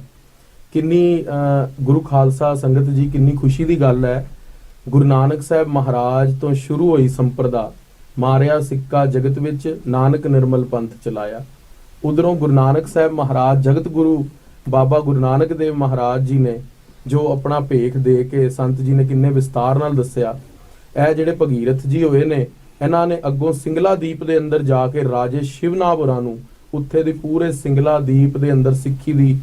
ਕਿੰਨੀ ਗੁਰੂ ਖਾਲਸਾ ਸੰਗਤ ਜੀ, ਕਿੰਨੀ ਖੁਸ਼ੀ ਦੀ ਗੱਲ ਹੈ। ਗੁਰੂ ਨਾਨਕ ਸਾਹਿਬ ਮਹਾਰਾਜ ਤੋਂ ਸ਼ੁਰੂ ਹੋਈ ਸੰਪਰਦਾ, ਮਾਰਿਆ ਸਿੱਕਾ ਜਗਤ ਵਿੱਚ, ਨਾਨਕ ਨਿਰਮਲ ਪੰਥ ਚਲਾਇਆ। ਉਧਰੋਂ ਗੁਰੂ ਨਾਨਕ ਸਾਹਿਬ ਮਹਾਰਾਜ ਜਗਤ ਗੁਰੂ ਬਾਬਾ ਗੁਰੂ ਨਾਨਕ ਦੇਵ ਮਹਾਰਾਜ ਜੀ ਨੇ ਜੋ ਆਪਣਾ ਭੇਖ ਦੇ ਕੇ ਸੰਤ ਜੀ ਨੇ ਕਿੰਨੇ ਵਿਸਤਾਰ ਨਾਲ ਦੱਸਿਆ। ਇਹ ਜਿਹੜੇ ਭਗੀਰਥ ਜੀ ਹੋਏ ਨੇ, ਇਹਨਾਂ ਨੇ ਅੱਗੋਂ ਸਿੰਗਲਾ ਦੀਪ ਦੇ ਅੰਦਰ ਜਾ ਕੇ ਰਾਜੇ ਸ਼ਿਵਨਾਬੁਰਾ ਨੂੰ, ਉੱਥੇ ਦੀ ਪੂਰੇ ਸਿੰਗਲਾ ਦੀਪ ਦੇ ਅੰਦਰ ਸਿੱਖੀ ਦੀ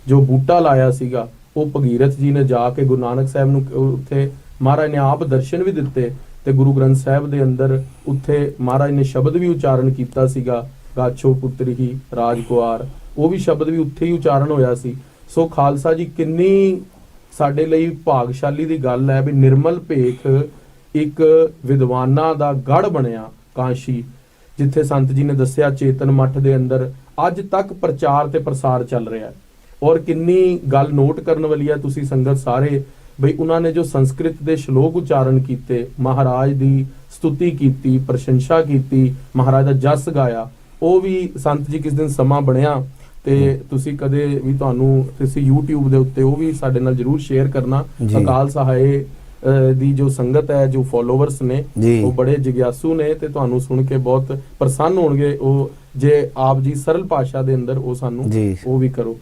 ਜੋ ਬੂਟਾ ਲਾਇਆ ਸੀਗਾ, ਉਹ ਭਗੀਰਥ ਜੀ ਨੇ ਜਾ ਕੇ ਗੁਰੂ ਨਾਨਕ ਸਾਹਿਬ ਨੂੰ ਉੱਥੇ ਮਹਾਰਾਜ ਨੇ ਆਪ ਦਰਸ਼ਨ ਵੀ ਦਿੱਤੇ ਤੇ ਗੁਰੂ ਗ੍ਰੰਥ ਸਾਹਿਬ ਦੇ ਅੰਦਰ ਉੱਥੇ ਮਹਾਰਾਜ ਨੇ ਸ਼ਬਦ ਵੀ ਉਚਾਰਨ ਕੀਤਾ ਸੀਗਾ, ਗਾਛੋ ਪੁੱਤਰੀ ਹੀ ਰਾਜਕੁਆਰ, ਉਹ ਵੀ ਸ਼ਬਦ ਵੀ ਉੱਥੇ ਹੀ ਉਚਾਰਨ ਹੋਇਆ ਸੀ। ਸੋ ਖਾਲਸਾ ਜੀ, ਕਿੰਨੀ ਸਾਡੇ ਲਈ ਭਾਗਸ਼ਾਲੀ ਦੀ ਗੱਲ ਹੈ ਵੀ ਨਿਰਮਲ ਭੇਖ ਇੱਕ ਵਿਦਵਾਨਾਂ ਦਾ ਗੜ ਬਣਿਆ ਕਾਂਸ਼ੀ, ਜਿੱਥੇ ਸੰਤ ਜੀ ਨੇ ਦੱਸਿਆ ਚੇਤਨ ਮੱਠ ਦੇ ਅੰਦਰ ਅੱਜ ਤੱਕ ਪ੍ਰਚਾਰ ਤੇ ਪ੍ਰਸਾਰ ਚੱਲ ਰਿਹਾ ਹੈ। ਔਰ ਕਿੰਨੀ ਗੱਲ ਨੋਟ ਕਰਨ ਵਾਲੀ ਹੈ ਤੁਸੀਂ ਸੰਗਤ ਸਾਰੇ, ਬਈ ਉਹਨਾਂ ਨੇ ਜੋ ਸੰਸਕ੍ਰਿਤ ਦੇ ਸ਼ਲੋਕ ਉਚਾਰਨ ਕੀਤੇ, ਮਹਾਰਾਜ ਦੀ ਸਤੁਤੀ ਕੀਤੀ, ਪ੍ਰਸ਼ੰਸਾ ਕੀਤੀ, ਮਹਾਰਾਜ ਦਾ ਜਸ ਗਾਇਆ, ਉਹ ਵੀ ਸੰਤ ਜੀ ਕਿਸ ਦਿਨ ਸਮਾਂ ਬਣਿਆ ਤੇ ਤੁਸੀਂ ਕਦੇ ਵੀ ਤੁਹਾਨੂੰ ਤੁਸੀਂ YouTube ਦੇ ਉੱਤੇ ਉਹ ਵੀ ਸਾਡੇ ਨਾਲ ਜਰੂਰ ਸ਼ੇਅਰ ਕਰਨਾ। ਅਕਾਲ ਸਹਾਏ ਦੀ ਜੋ ਸੰਗਤ ਹੈ, ਜੋ ਫੋਲੋਵਰਸ ਨੇ, ਉਹ ਬੜੇ ਜਿਗਿਆਸੂ ਨੇ ਤੇ ਤੁਹਾਨੂੰ ਸੁਣ ਕੇ ਬਹੁਤ ਪ੍ਰਸੰਨ ਹੋਣਗੇ। ਉਹ ਜੇ ਆਪ ਜੀ ਸਰਲ ਭਾਸ਼ਾ ਦੇ ਅੰਦਰ ਉਹ ਸਾਨੂੰ ਉਹ ਵੀ ਕਰੋ।